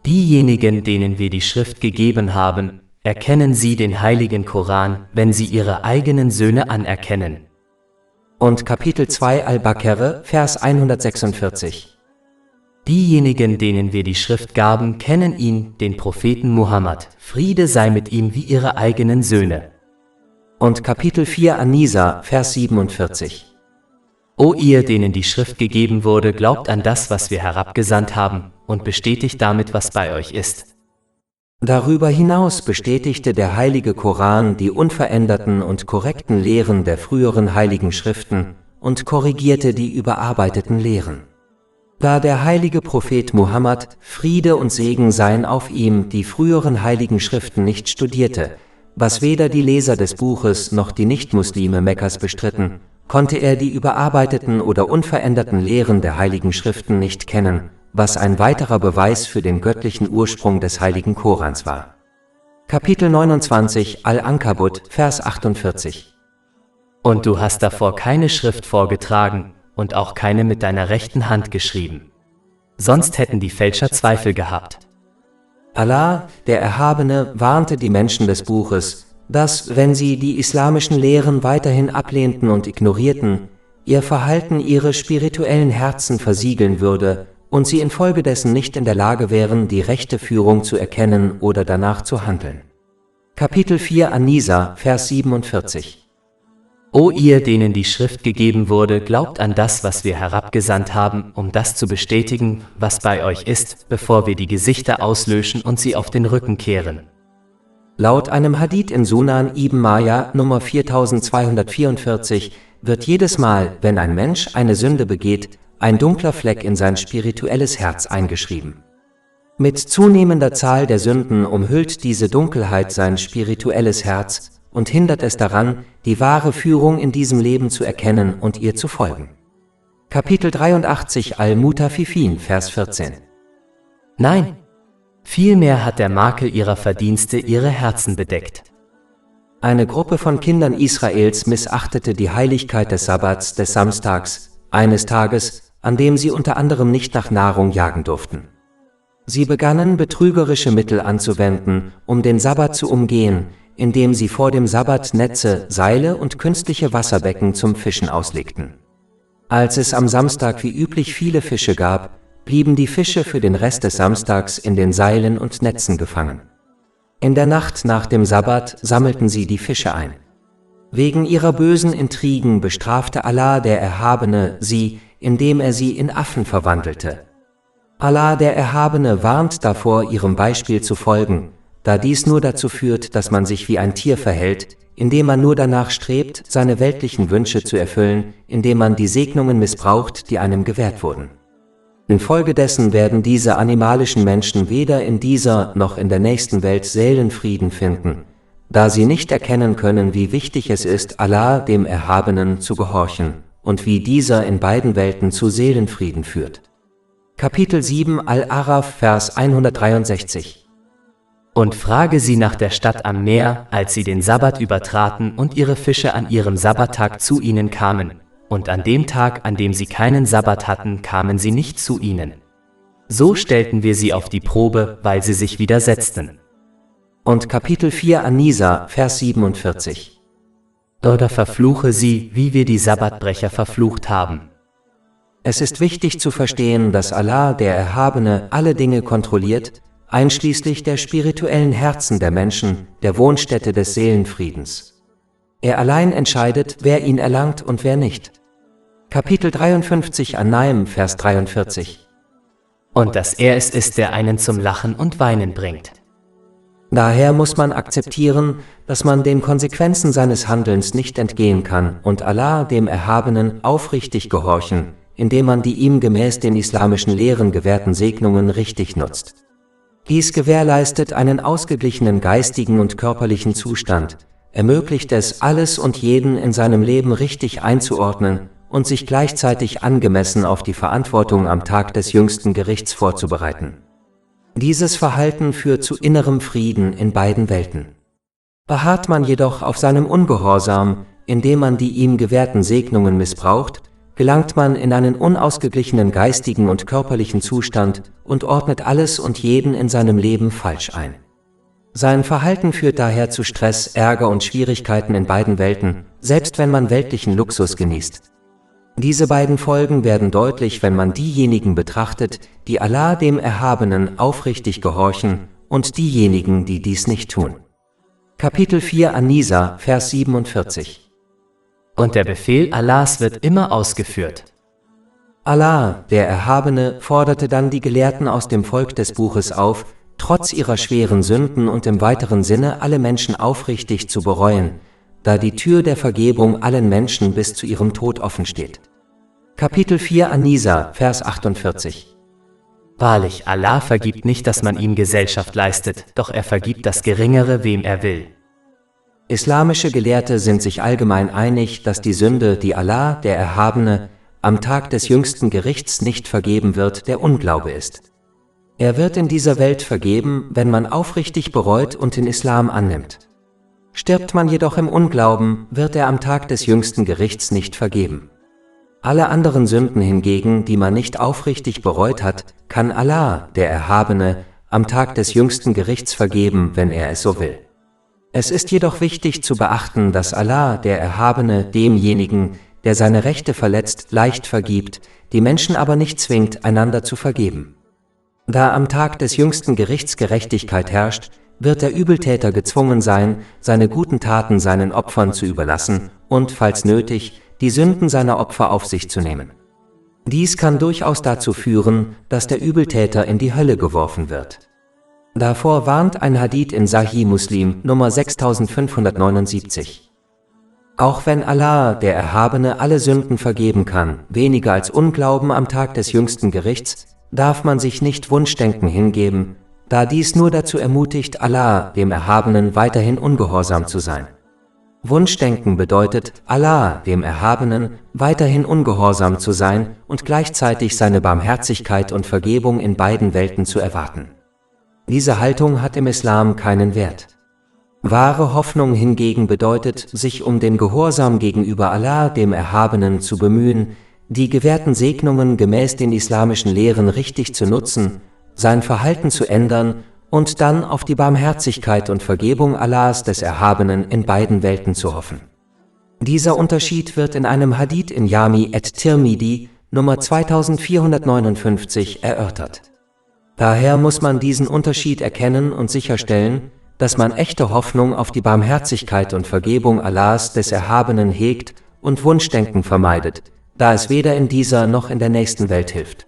Diejenigen, denen wir die Schrift gegeben haben, erkennen sie den heiligen Koran, wenn sie ihre eigenen Söhne anerkennen. Und Kapitel 2 Al-Baqarah, Vers 146. Diejenigen, denen wir die Schrift gaben, kennen ihn, den Propheten Muhammad, Friede sei mit ihm, wie ihre eigenen Söhne. Und Kapitel 4 An-Nisa, Vers 47. O ihr, denen die Schrift gegeben wurde, glaubt an das, was wir herabgesandt haben, und bestätigt damit, was bei euch ist. Darüber hinaus bestätigte der heilige Koran die unveränderten und korrekten Lehren der früheren heiligen Schriften und korrigierte die überarbeiteten Lehren. Da der heilige Prophet Muhammad, Friede und Segen seien auf ihm, die früheren heiligen Schriften nicht studierte, was weder die Leser des Buches noch die Nichtmuslime Mekkas bestritten, konnte er die überarbeiteten oder unveränderten Lehren der heiligen Schriften nicht kennen, was ein weiterer Beweis für den göttlichen Ursprung des heiligen Korans war. Kapitel 29 Al-Ankabut, Vers 48. Und du hast davor keine Schrift vorgetragen und auch keine mit deiner rechten Hand geschrieben. Sonst hätten die Fälscher Zweifel gehabt. Allah, der Erhabene, warnte die Menschen des Buches, dass, wenn sie die islamischen Lehren weiterhin ablehnten und ignorierten, ihr Verhalten ihre spirituellen Herzen versiegeln würde und sie infolgedessen nicht in der Lage wären, die rechte Führung zu erkennen oder danach zu handeln. Kapitel 4 An-Nisa, Vers 47. O ihr, denen die Schrift gegeben wurde, glaubt an das, was wir herabgesandt haben, um das zu bestätigen, was bei euch ist, bevor wir die Gesichter auslöschen und sie auf den Rücken kehren. Laut einem Hadith in Sunan Ibn Majah Nummer 4244 wird jedes Mal, wenn ein Mensch eine Sünde begeht, ein dunkler Fleck in sein spirituelles Herz eingeschrieben. Mit zunehmender Zahl der Sünden umhüllt diese Dunkelheit sein spirituelles Herz und hindert es daran, die wahre Führung in diesem Leben zu erkennen und ihr zu folgen. Kapitel 83 Al-Mutaffifin, Vers 14. Nein, vielmehr hat der Makel ihrer Verdienste ihre Herzen bedeckt. Eine Gruppe von Kindern Israels missachtete die Heiligkeit des Sabbats, des Samstags, eines Tages, an dem sie unter anderem nicht nach Nahrung jagen durften. Sie begannen, betrügerische Mittel anzuwenden, um den Sabbat zu umgehen, indem sie vor dem Sabbat Netze, Seile und künstliche Wasserbecken zum Fischen auslegten. Als es am Samstag wie üblich viele Fische gab, blieben die Fische für den Rest des Samstags in den Seilen und Netzen gefangen. In der Nacht nach dem Sabbat sammelten sie die Fische ein. Wegen ihrer bösen Intrigen bestrafte Allah der Erhabene sie, indem er sie in Affen verwandelte. Allah der Erhabene warnt davor, ihrem Beispiel zu folgen, da dies nur dazu führt, dass man sich wie ein Tier verhält, indem man nur danach strebt, seine weltlichen Wünsche zu erfüllen, indem man die Segnungen missbraucht, die einem gewährt wurden. Infolgedessen werden diese animalischen Menschen weder in dieser noch in der nächsten Welt Seelenfrieden finden, da sie nicht erkennen können, wie wichtig es ist, Allah dem Erhabenen zu gehorchen und wie dieser in beiden Welten zu Seelenfrieden führt. Kapitel 7 Al-Araf, Vers 163. Und frage sie nach der Stadt am Meer, als sie den Sabbat übertraten und ihre Fische an ihrem Sabbattag zu ihnen kamen, und an dem Tag, an dem sie keinen Sabbat hatten, kamen sie nicht zu ihnen. So stellten wir sie auf die Probe, weil sie sich widersetzten. Und Kapitel 4 An-Nisa, Vers 47. Oder verfluche sie, wie wir die Sabbatbrecher verflucht haben. Es ist wichtig zu verstehen, dass Allah, der Erhabene, alle Dinge kontrolliert, einschließlich der spirituellen Herzen der Menschen, der Wohnstätte des Seelenfriedens. Er allein entscheidet, wer ihn erlangt und wer nicht. Kapitel 53 An-Naim, Vers 43. Und dass er es ist, der einen zum Lachen und Weinen bringt. Daher muss man akzeptieren, dass man den Konsequenzen seines Handelns nicht entgehen kann und Allah, dem Erhabenen, aufrichtig gehorchen, indem man die ihm gemäß den islamischen Lehren gewährten Segnungen richtig nutzt. Dies gewährleistet einen ausgeglichenen geistigen und körperlichen Zustand, ermöglicht es, alles und jeden in seinem Leben richtig einzuordnen und sich gleichzeitig angemessen auf die Verantwortung am Tag des jüngsten Gerichts vorzubereiten. Dieses Verhalten führt zu innerem Frieden in beiden Welten. Beharrt man jedoch auf seinem Ungehorsam, indem man die ihm gewährten Segnungen missbraucht, gelangt man in einen unausgeglichenen geistigen und körperlichen Zustand und ordnet alles und jeden in seinem Leben falsch ein. Sein Verhalten führt daher zu Stress, Ärger und Schwierigkeiten in beiden Welten, selbst wenn man weltlichen Luxus genießt. Diese beiden Folgen werden deutlich, wenn man diejenigen betrachtet, die Allah dem Erhabenen aufrichtig gehorchen, und diejenigen, die dies nicht tun. Kapitel 4 An-Nisa, Vers 47. Und der Befehl Allahs wird immer ausgeführt. Allah, der Erhabene, forderte dann die Gelehrten aus dem Volk des Buches auf, trotz ihrer schweren Sünden und im weiteren Sinne alle Menschen aufrichtig zu bereuen, da die Tür der Vergebung allen Menschen bis zu ihrem Tod offen steht. Kapitel 4 An-Nisa, Vers 48. Wahrlich, Allah vergibt nicht, dass man ihm Gesellschaft leistet, doch er vergibt das Geringere, wem er will. Islamische Gelehrte sind sich allgemein einig, dass die Sünde, die Allah, der Erhabene, am Tag des jüngsten Gerichts nicht vergeben wird, der Unglaube ist. Er wird in dieser Welt vergeben, wenn man aufrichtig bereut und den Islam annimmt. Stirbt man jedoch im Unglauben, wird er am Tag des jüngsten Gerichts nicht vergeben. Alle anderen Sünden hingegen, die man nicht aufrichtig bereut hat, kann Allah, der Erhabene, am Tag des jüngsten Gerichts vergeben, wenn er es so will. Es ist jedoch wichtig zu beachten, dass Allah, der Erhabene, demjenigen, der seine Rechte verletzt, leicht vergibt, die Menschen aber nicht zwingt, einander zu vergeben. Da am Tag des jüngsten Gerichts Gerechtigkeit herrscht, wird der Übeltäter gezwungen sein, seine guten Taten seinen Opfern zu überlassen und, falls nötig, die Sünden seiner Opfer auf sich zu nehmen. Dies kann durchaus dazu führen, dass der Übeltäter in die Hölle geworfen wird. Davor warnt ein Hadith in Sahih Muslim, Nummer 6579. Auch wenn Allah, der Erhabene, alle Sünden vergeben kann, weniger als Unglauben am Tag des jüngsten Gerichts, darf man sich nicht Wunschdenken hingeben, da dies nur dazu ermutigt, Allah, dem Erhabenen, weiterhin ungehorsam zu sein. Wunschdenken bedeutet, Allah, dem Erhabenen, weiterhin ungehorsam zu sein und gleichzeitig seine Barmherzigkeit und Vergebung in beiden Welten zu erwarten. Diese Haltung hat im Islam keinen Wert. Wahre Hoffnung hingegen bedeutet, sich um den Gehorsam gegenüber Allah, dem Erhabenen, zu bemühen, die gewährten Segnungen gemäß den islamischen Lehren richtig zu nutzen, sein Verhalten zu ändern und dann auf die Barmherzigkeit und Vergebung Allahs des Erhabenen in beiden Welten zu hoffen. Dieser Unterschied wird in einem Hadith in Jami at-Tirmidhi, Nummer 2459, erörtert. Daher muss man diesen Unterschied erkennen und sicherstellen, dass man echte Hoffnung auf die Barmherzigkeit und Vergebung Allahs des Erhabenen hegt und Wunschdenken vermeidet, da es weder in dieser noch in der nächsten Welt hilft.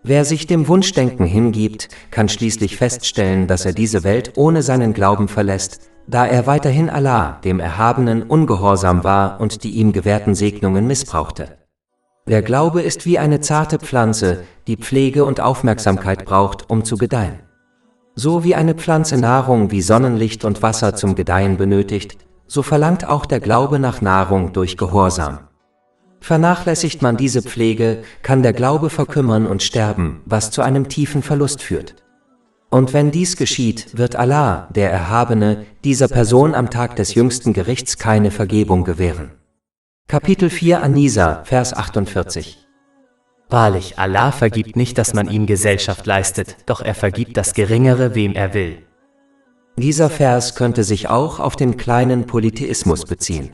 Wer sich dem Wunschdenken hingibt, kann schließlich feststellen, dass er diese Welt ohne seinen Glauben verlässt, da er weiterhin Allah, dem Erhabenen, ungehorsam war und die ihm gewährten Segnungen missbrauchte. Der Glaube ist wie eine zarte Pflanze, die Pflege und Aufmerksamkeit braucht, um zu gedeihen. So wie eine Pflanze Nahrung wie Sonnenlicht und Wasser zum Gedeihen benötigt, so verlangt auch der Glaube nach Nahrung durch Gehorsam. Vernachlässigt man diese Pflege, kann der Glaube verkümmern und sterben, was zu einem tiefen Verlust führt. Und wenn dies geschieht, wird Allah, der Erhabene, dieser Person am Tag des jüngsten Gerichts keine Vergebung gewähren. Kapitel 4 An-Nisa, Vers 48. Wahrlich, Allah vergibt nicht, dass man ihm Gesellschaft leistet, doch er vergibt das Geringere, wem er will. Dieser Vers könnte sich auch auf den kleinen Polytheismus beziehen.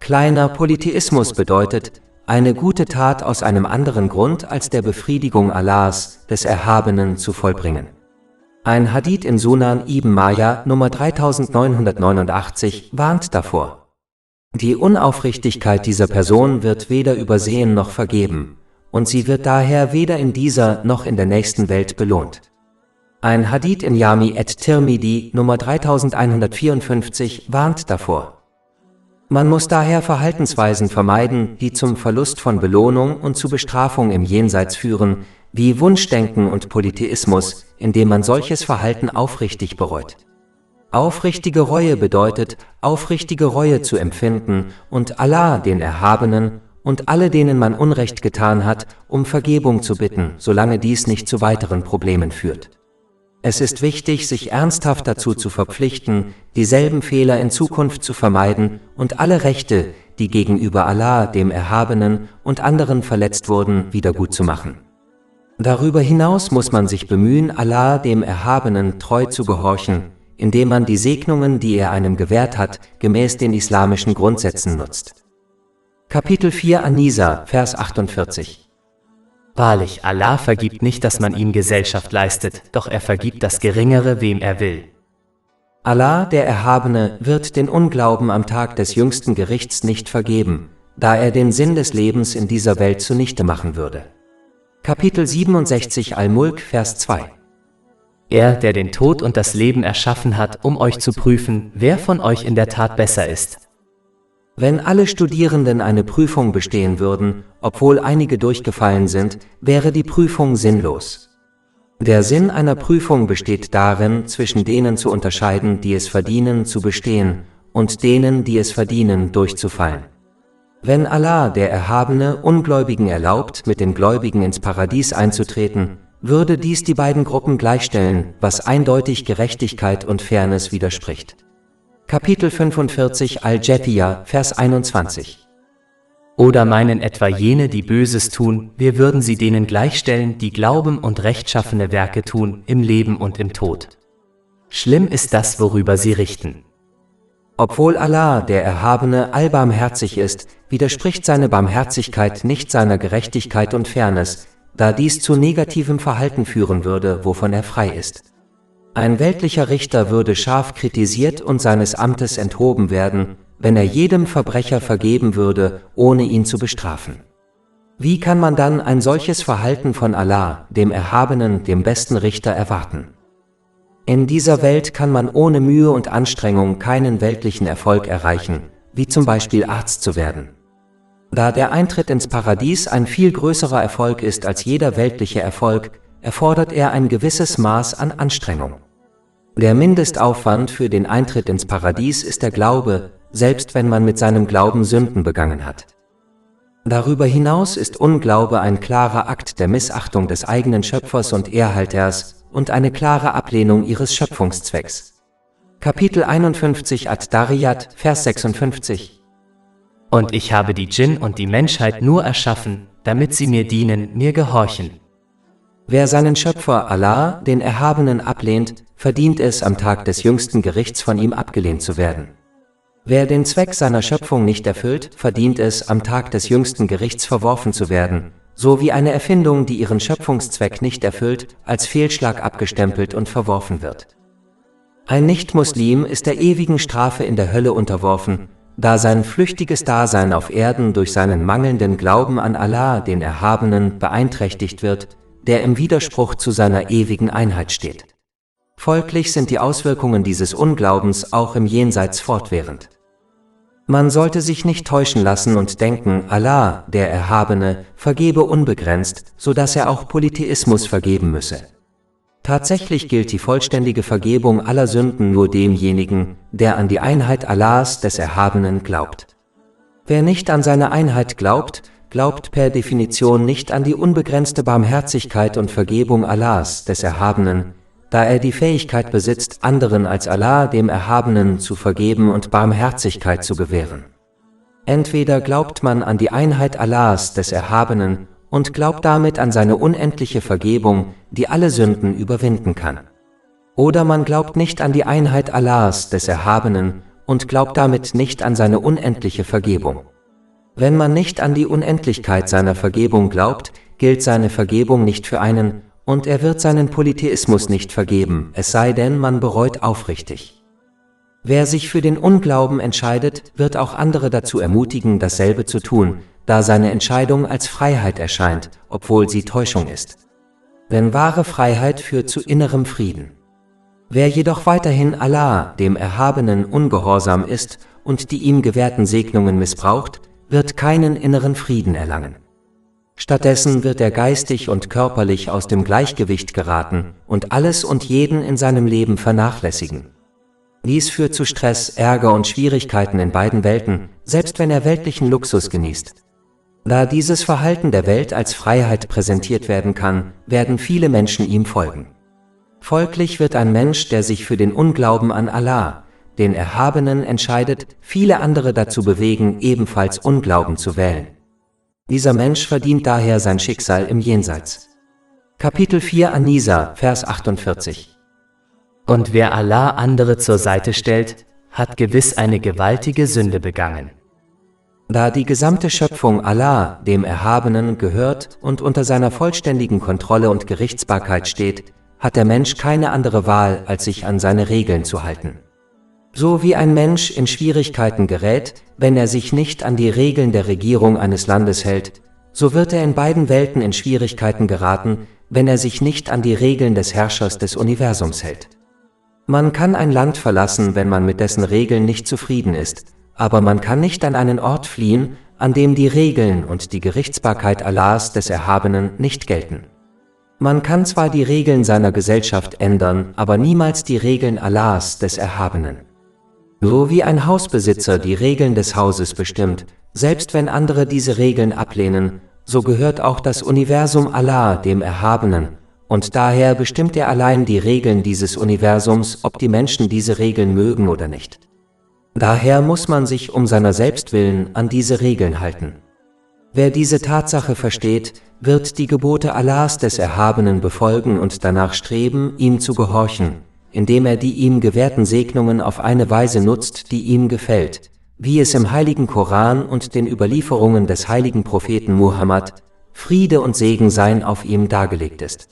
Kleiner Polytheismus bedeutet, eine gute Tat aus einem anderen Grund als der Befriedigung Allahs, des Erhabenen, zu vollbringen. Ein Hadith in Sunan Ibn Majah, Nummer 3989, warnt davor. Die Unaufrichtigkeit dieser Person wird weder übersehen noch vergeben, und sie wird daher weder in dieser noch in der nächsten Welt belohnt. Ein Hadith in Jami at-Tirmidhi, Nummer 3154, warnt davor. Man muss daher Verhaltensweisen vermeiden, die zum Verlust von Belohnung und zu Bestrafung im Jenseits führen, wie Wunschdenken und Polytheismus, indem man solches Verhalten aufrichtig bereut. Aufrichtige Reue bedeutet, aufrichtige Reue zu empfinden und Allah, den Erhabenen, und alle, denen man Unrecht getan hat, um Vergebung zu bitten, solange dies nicht zu weiteren Problemen führt. Es ist wichtig, sich ernsthaft dazu zu verpflichten, dieselben Fehler in Zukunft zu vermeiden und alle Rechte, die gegenüber Allah, dem Erhabenen, und anderen verletzt wurden, wiedergutzumachen. Darüber hinaus muss man sich bemühen, Allah, dem Erhabenen, treu zu gehorchen, indem man die Segnungen, die er einem gewährt hat, gemäß den islamischen Grundsätzen nutzt. Kapitel 4 An-Nisa, Vers 48. Wahrlich, Allah vergibt nicht, dass man ihm Gesellschaft leistet, doch er vergibt das Geringere, wem er will. Allah, der Erhabene, wird den Unglauben am Tag des jüngsten Gerichts nicht vergeben, da er den Sinn des Lebens in dieser Welt zunichte machen würde. Kapitel 67 Al-Mulk, Vers 2. Er, der den Tod und das Leben erschaffen hat, um euch zu prüfen, wer von euch in der Tat besser ist. Wenn alle Studierenden eine Prüfung bestehen würden, obwohl einige durchgefallen sind, wäre die Prüfung sinnlos. Der Sinn einer Prüfung besteht darin, zwischen denen zu unterscheiden, die es verdienen, zu bestehen, und denen, die es verdienen, durchzufallen. Wenn Allah, der Erhabene, Ungläubigen erlaubt, mit den Gläubigen ins Paradies einzutreten, würde dies die beiden Gruppen gleichstellen, was eindeutig Gerechtigkeit und Fairness widerspricht. Kapitel 45 Al-Jathiyah, Vers 21. Oder meinen etwa jene, die Böses tun, wir würden sie denen gleichstellen, die glauben und rechtschaffene Werke tun, im Leben und im Tod. Schlimm ist das, worüber sie richten. Obwohl Allah, der Erhabene, allbarmherzig ist, widerspricht seine Barmherzigkeit nicht seiner Gerechtigkeit und Fairness, da dies zu negativem Verhalten führen würde, wovon er frei ist. Ein weltlicher Richter würde scharf kritisiert und seines Amtes enthoben werden, wenn er jedem Verbrecher vergeben würde, ohne ihn zu bestrafen. Wie kann man dann ein solches Verhalten von Allah, dem Erhabenen, dem besten Richter, erwarten? In dieser Welt kann man ohne Mühe und Anstrengung keinen weltlichen Erfolg erreichen, wie zum Beispiel Arzt zu werden. Da der Eintritt ins Paradies ein viel größerer Erfolg ist als jeder weltliche Erfolg, erfordert er ein gewisses Maß an Anstrengung. Der Mindestaufwand für den Eintritt ins Paradies ist der Glaube, selbst wenn man mit seinem Glauben Sünden begangen hat. Darüber hinaus ist Unglaube ein klarer Akt der Missachtung des eigenen Schöpfers und Erhalters und eine klare Ablehnung ihres Schöpfungszwecks. Kapitel 51 Ad-Dariyat, Vers 56. Und ich habe die Djinn und die Menschheit nur erschaffen, damit sie mir dienen, mir gehorchen. Wer seinen Schöpfer Allah, den Erhabenen, ablehnt, verdient es, am Tag des jüngsten Gerichts von ihm abgelehnt zu werden. Wer den Zweck seiner Schöpfung nicht erfüllt, verdient es, am Tag des jüngsten Gerichts verworfen zu werden, so wie eine Erfindung, die ihren Schöpfungszweck nicht erfüllt, als Fehlschlag abgestempelt und verworfen wird. Ein Nicht-Muslim ist der ewigen Strafe in der Hölle unterworfen, da sein flüchtiges Dasein auf Erden durch seinen mangelnden Glauben an Allah, den Erhabenen, beeinträchtigt wird, der im Widerspruch zu seiner ewigen Einheit steht. Folglich sind die Auswirkungen dieses Unglaubens auch im Jenseits fortwährend. Man sollte sich nicht täuschen lassen und denken, Allah, der Erhabene, vergebe unbegrenzt, so dass er auch Polytheismus vergeben müsse. Tatsächlich gilt die vollständige Vergebung aller Sünden nur demjenigen, der an die Einheit Allahs, des Erhabenen, glaubt. Wer nicht an seine Einheit glaubt, glaubt per Definition nicht an die unbegrenzte Barmherzigkeit und Vergebung Allahs, des Erhabenen, da er die Fähigkeit besitzt, anderen als Allah, dem Erhabenen, zu vergeben und Barmherzigkeit zu gewähren. Entweder glaubt man an die Einheit Allahs, des Erhabenen, und glaubt damit an seine unendliche Vergebung, die alle Sünden überwinden kann. Oder man glaubt nicht an die Einheit Allahs, des Erhabenen, und glaubt damit nicht an seine unendliche Vergebung. Wenn man nicht an die Unendlichkeit seiner Vergebung glaubt, gilt seine Vergebung nicht für einen, und er wird seinen Polytheismus nicht vergeben, es sei denn, man bereut aufrichtig. Wer sich für den Unglauben entscheidet, wird auch andere dazu ermutigen, dasselbe zu tun, da seine Entscheidung als Freiheit erscheint, obwohl sie Täuschung ist. Denn wahre Freiheit führt zu innerem Frieden. Wer jedoch weiterhin Allah, dem Erhabenen, ungehorsam ist und die ihm gewährten Segnungen missbraucht, wird keinen inneren Frieden erlangen. Stattdessen wird er geistig und körperlich aus dem Gleichgewicht geraten und alles und jeden in seinem Leben vernachlässigen. Dies führt zu Stress, Ärger und Schwierigkeiten in beiden Welten, selbst wenn er weltlichen Luxus genießt. Da dieses Verhalten der Welt als Freiheit präsentiert werden kann, werden viele Menschen ihm folgen. Folglich wird ein Mensch, der sich für den Unglauben an Allah, den Erhabenen, entscheidet, viele andere dazu bewegen, ebenfalls Unglauben zu wählen. Dieser Mensch verdient daher sein Schicksal im Jenseits. Kapitel 4 An-Nisa, Vers 48. Und wer Allah andere zur Seite stellt, hat gewiss eine gewaltige Sünde begangen. Da die gesamte Schöpfung Allah, dem Erhabenen, gehört und unter seiner vollständigen Kontrolle und Gerichtsbarkeit steht, hat der Mensch keine andere Wahl, als sich an seine Regeln zu halten. So wie ein Mensch in Schwierigkeiten gerät, wenn er sich nicht an die Regeln der Regierung eines Landes hält, so wird er in beiden Welten in Schwierigkeiten geraten, wenn er sich nicht an die Regeln des Herrschers des Universums hält. Man kann ein Land verlassen, wenn man mit dessen Regeln nicht zufrieden ist, aber man kann nicht an einen Ort fliehen, an dem die Regeln und die Gerichtsbarkeit Allahs des Erhabenen nicht gelten. Man kann zwar die Regeln seiner Gesellschaft ändern, aber niemals die Regeln Allahs des Erhabenen. So wie ein Hausbesitzer die Regeln des Hauses bestimmt, selbst wenn andere diese Regeln ablehnen, so gehört auch das Universum Allah dem Erhabenen, und daher bestimmt er allein die Regeln dieses Universums, ob die Menschen diese Regeln mögen oder nicht. Daher muss man sich um seiner selbst willen an diese Regeln halten. Wer diese Tatsache versteht, wird die Gebote Allahs des Erhabenen befolgen und danach streben, ihm zu gehorchen, indem er die ihm gewährten Segnungen auf eine Weise nutzt, die ihm gefällt, wie es im heiligen Koran und den Überlieferungen des heiligen Propheten Muhammad, Friede und Segen seien auf ihm dargelegt ist.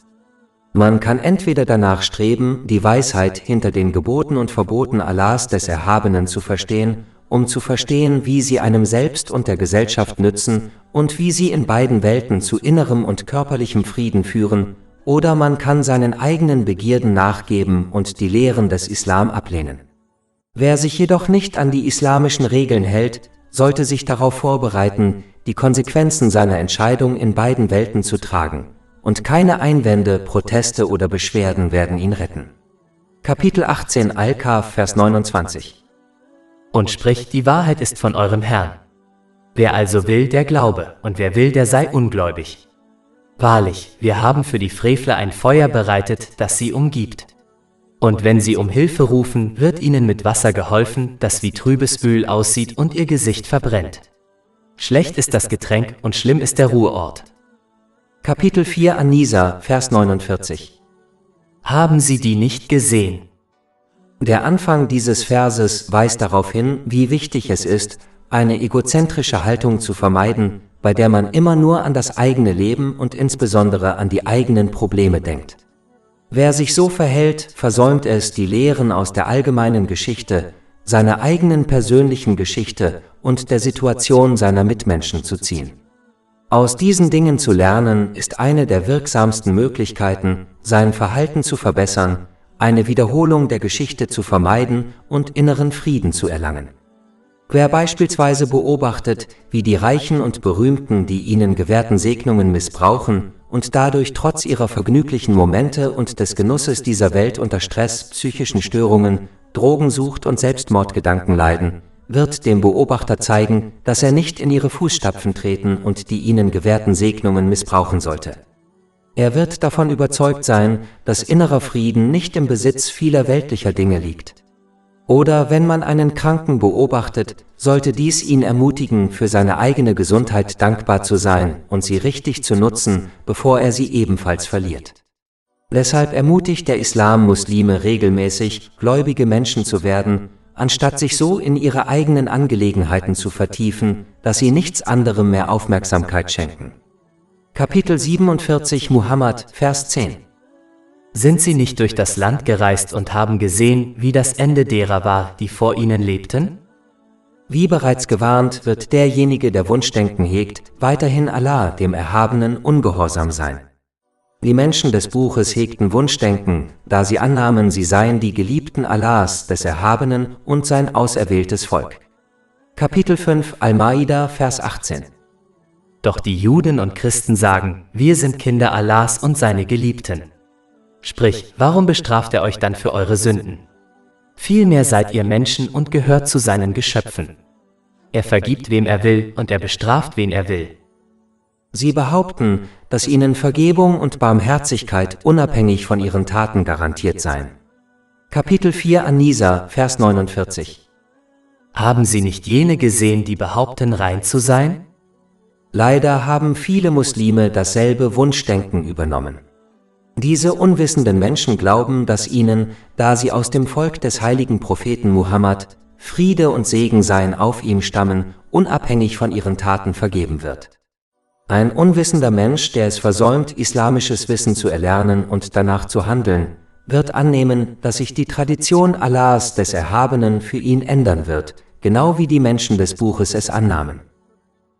Man kann entweder danach streben, die Weisheit hinter den Geboten und Verboten Allahs des Erhabenen zu verstehen, um zu verstehen, wie sie einem selbst und der Gesellschaft nützen und wie sie in beiden Welten zu innerem und körperlichem Frieden führen, oder man kann seinen eigenen Begierden nachgeben und die Lehren des Islam ablehnen. Wer sich jedoch nicht an die islamischen Regeln hält, sollte sich darauf vorbereiten, die Konsequenzen seiner Entscheidung in beiden Welten zu tragen, und keine Einwände, Proteste oder Beschwerden werden ihn retten. Kapitel 18 Al-Kahf, Vers 29. Und spricht, die Wahrheit ist von eurem Herrn. Wer also will, der glaube, und wer will, der sei ungläubig. Wahrlich, wir haben für die Frevler ein Feuer bereitet, das sie umgibt. Und wenn sie um Hilfe rufen, wird ihnen mit Wasser geholfen, das wie trübes Öl aussieht und ihr Gesicht verbrennt. Schlecht ist das Getränk und schlimm ist der Ruheort. Kapitel 4 An-Nisa, Vers 49. Haben sie die nicht gesehen? Der Anfang dieses Verses weist darauf hin, wie wichtig es ist, eine egozentrische Haltung zu vermeiden, bei der man immer nur an das eigene Leben und insbesondere an die eigenen Probleme denkt. Wer sich so verhält, versäumt es, die Lehren aus der allgemeinen Geschichte, seiner eigenen persönlichen Geschichte und der Situation seiner Mitmenschen zu ziehen. Aus diesen Dingen zu lernen, ist eine der wirksamsten Möglichkeiten, sein Verhalten zu verbessern, eine Wiederholung der Geschichte zu vermeiden und inneren Frieden zu erlangen. Wer beispielsweise beobachtet, wie die Reichen und Berühmten die ihnen gewährten Segnungen missbrauchen und dadurch trotz ihrer vergnüglichen Momente und des Genusses dieser Welt unter Stress, psychischen Störungen, Drogensucht und Selbstmordgedanken leiden, wird dem Beobachter zeigen, dass er nicht in ihre Fußstapfen treten und die ihnen gewährten Segnungen missbrauchen sollte. Er wird davon überzeugt sein, dass innerer Frieden nicht im Besitz vieler weltlicher Dinge liegt. Oder wenn man einen Kranken beobachtet, sollte dies ihn ermutigen, für seine eigene Gesundheit dankbar zu sein und sie richtig zu nutzen, bevor er sie ebenfalls verliert. Deshalb ermutigt der Islam Muslime regelmäßig, gläubige Menschen zu werden, anstatt sich so in ihre eigenen Angelegenheiten zu vertiefen, dass sie nichts anderem mehr Aufmerksamkeit schenken. Kapitel 47 Muhammad, Vers 10. Sind sie nicht durch das Land gereist und haben gesehen, wie das Ende derer war, die vor ihnen lebten? Wie bereits gewarnt, wird derjenige, der Wunschdenken hegt, weiterhin Allah, dem Erhabenen, ungehorsam sein. Die Menschen des Buches hegten Wunschdenken, da sie annahmen, sie seien die Geliebten Allahs, des Erhabenen und sein auserwähltes Volk. Kapitel 5 Al-Maida, Vers 18. Doch die Juden und Christen sagen, wir sind Kinder Allahs und seine Geliebten. Sprich, warum bestraft er euch dann für eure Sünden? Vielmehr seid ihr Menschen und gehört zu seinen Geschöpfen. Er vergibt, wem er will, und er bestraft, wen er will. Sie behaupten, dass ihnen Vergebung und Barmherzigkeit unabhängig von ihren Taten garantiert seien. Kapitel 4 An-Nisa, Vers 49. Haben sie nicht jene gesehen, die behaupten, rein zu sein? Leider haben viele Muslime dasselbe Wunschdenken übernommen. Diese unwissenden Menschen glauben, dass ihnen, da sie aus dem Volk des heiligen Propheten Muhammad, Friede und Segen seien auf ihm stammen, unabhängig von ihren Taten vergeben wird. Ein unwissender Mensch, der es versäumt, islamisches Wissen zu erlernen und danach zu handeln, wird annehmen, dass sich die Tradition Allahs, des Erhabenen, für ihn ändern wird, genau wie die Menschen des Buches es annahmen.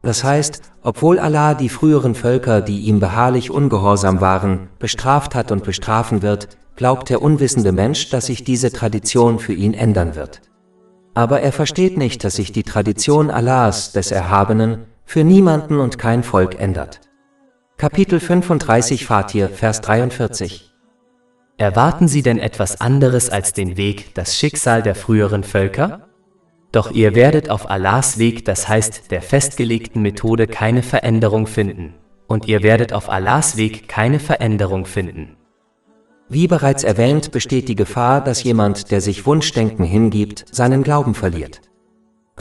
Das heißt, obwohl Allah die früheren Völker, die ihm beharrlich ungehorsam waren, bestraft hat und bestrafen wird, glaubt der unwissende Mensch, dass sich diese Tradition für ihn ändern wird. Aber er versteht nicht, dass sich die Tradition Allahs, des Erhabenen, für niemanden und kein Volk ändert. Kapitel 35 Fatir, Vers 43. Erwarten Sie denn etwas anderes als den Weg, das Schicksal der früheren Völker? Doch ihr werdet auf Allahs Weg, das heißt der festgelegten Methode, keine Veränderung finden. Und ihr werdet auf Allahs Weg keine Veränderung finden. Wie bereits erwähnt, besteht die Gefahr, dass jemand, der sich Wunschdenken hingibt, seinen Glauben verliert.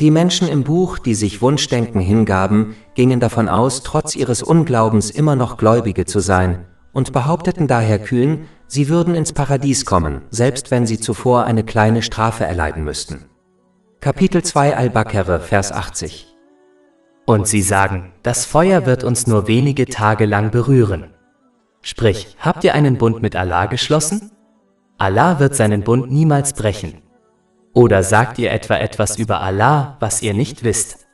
Die Menschen im Buch, die sich Wunschdenken hingaben, gingen davon aus, trotz ihres Unglaubens immer noch Gläubige zu sein und behaupteten daher kühn, sie würden ins Paradies kommen, selbst wenn sie zuvor eine kleine Strafe erleiden müssten. Kapitel 2 Al-Baqarah, Vers 80. Und sie sagen, das Feuer wird uns nur wenige Tage lang berühren. Sprich, habt ihr einen Bund mit Allah geschlossen? Allah wird seinen Bund niemals brechen. Oder sagt ihr etwa etwas über Allah, was ihr nicht wisst?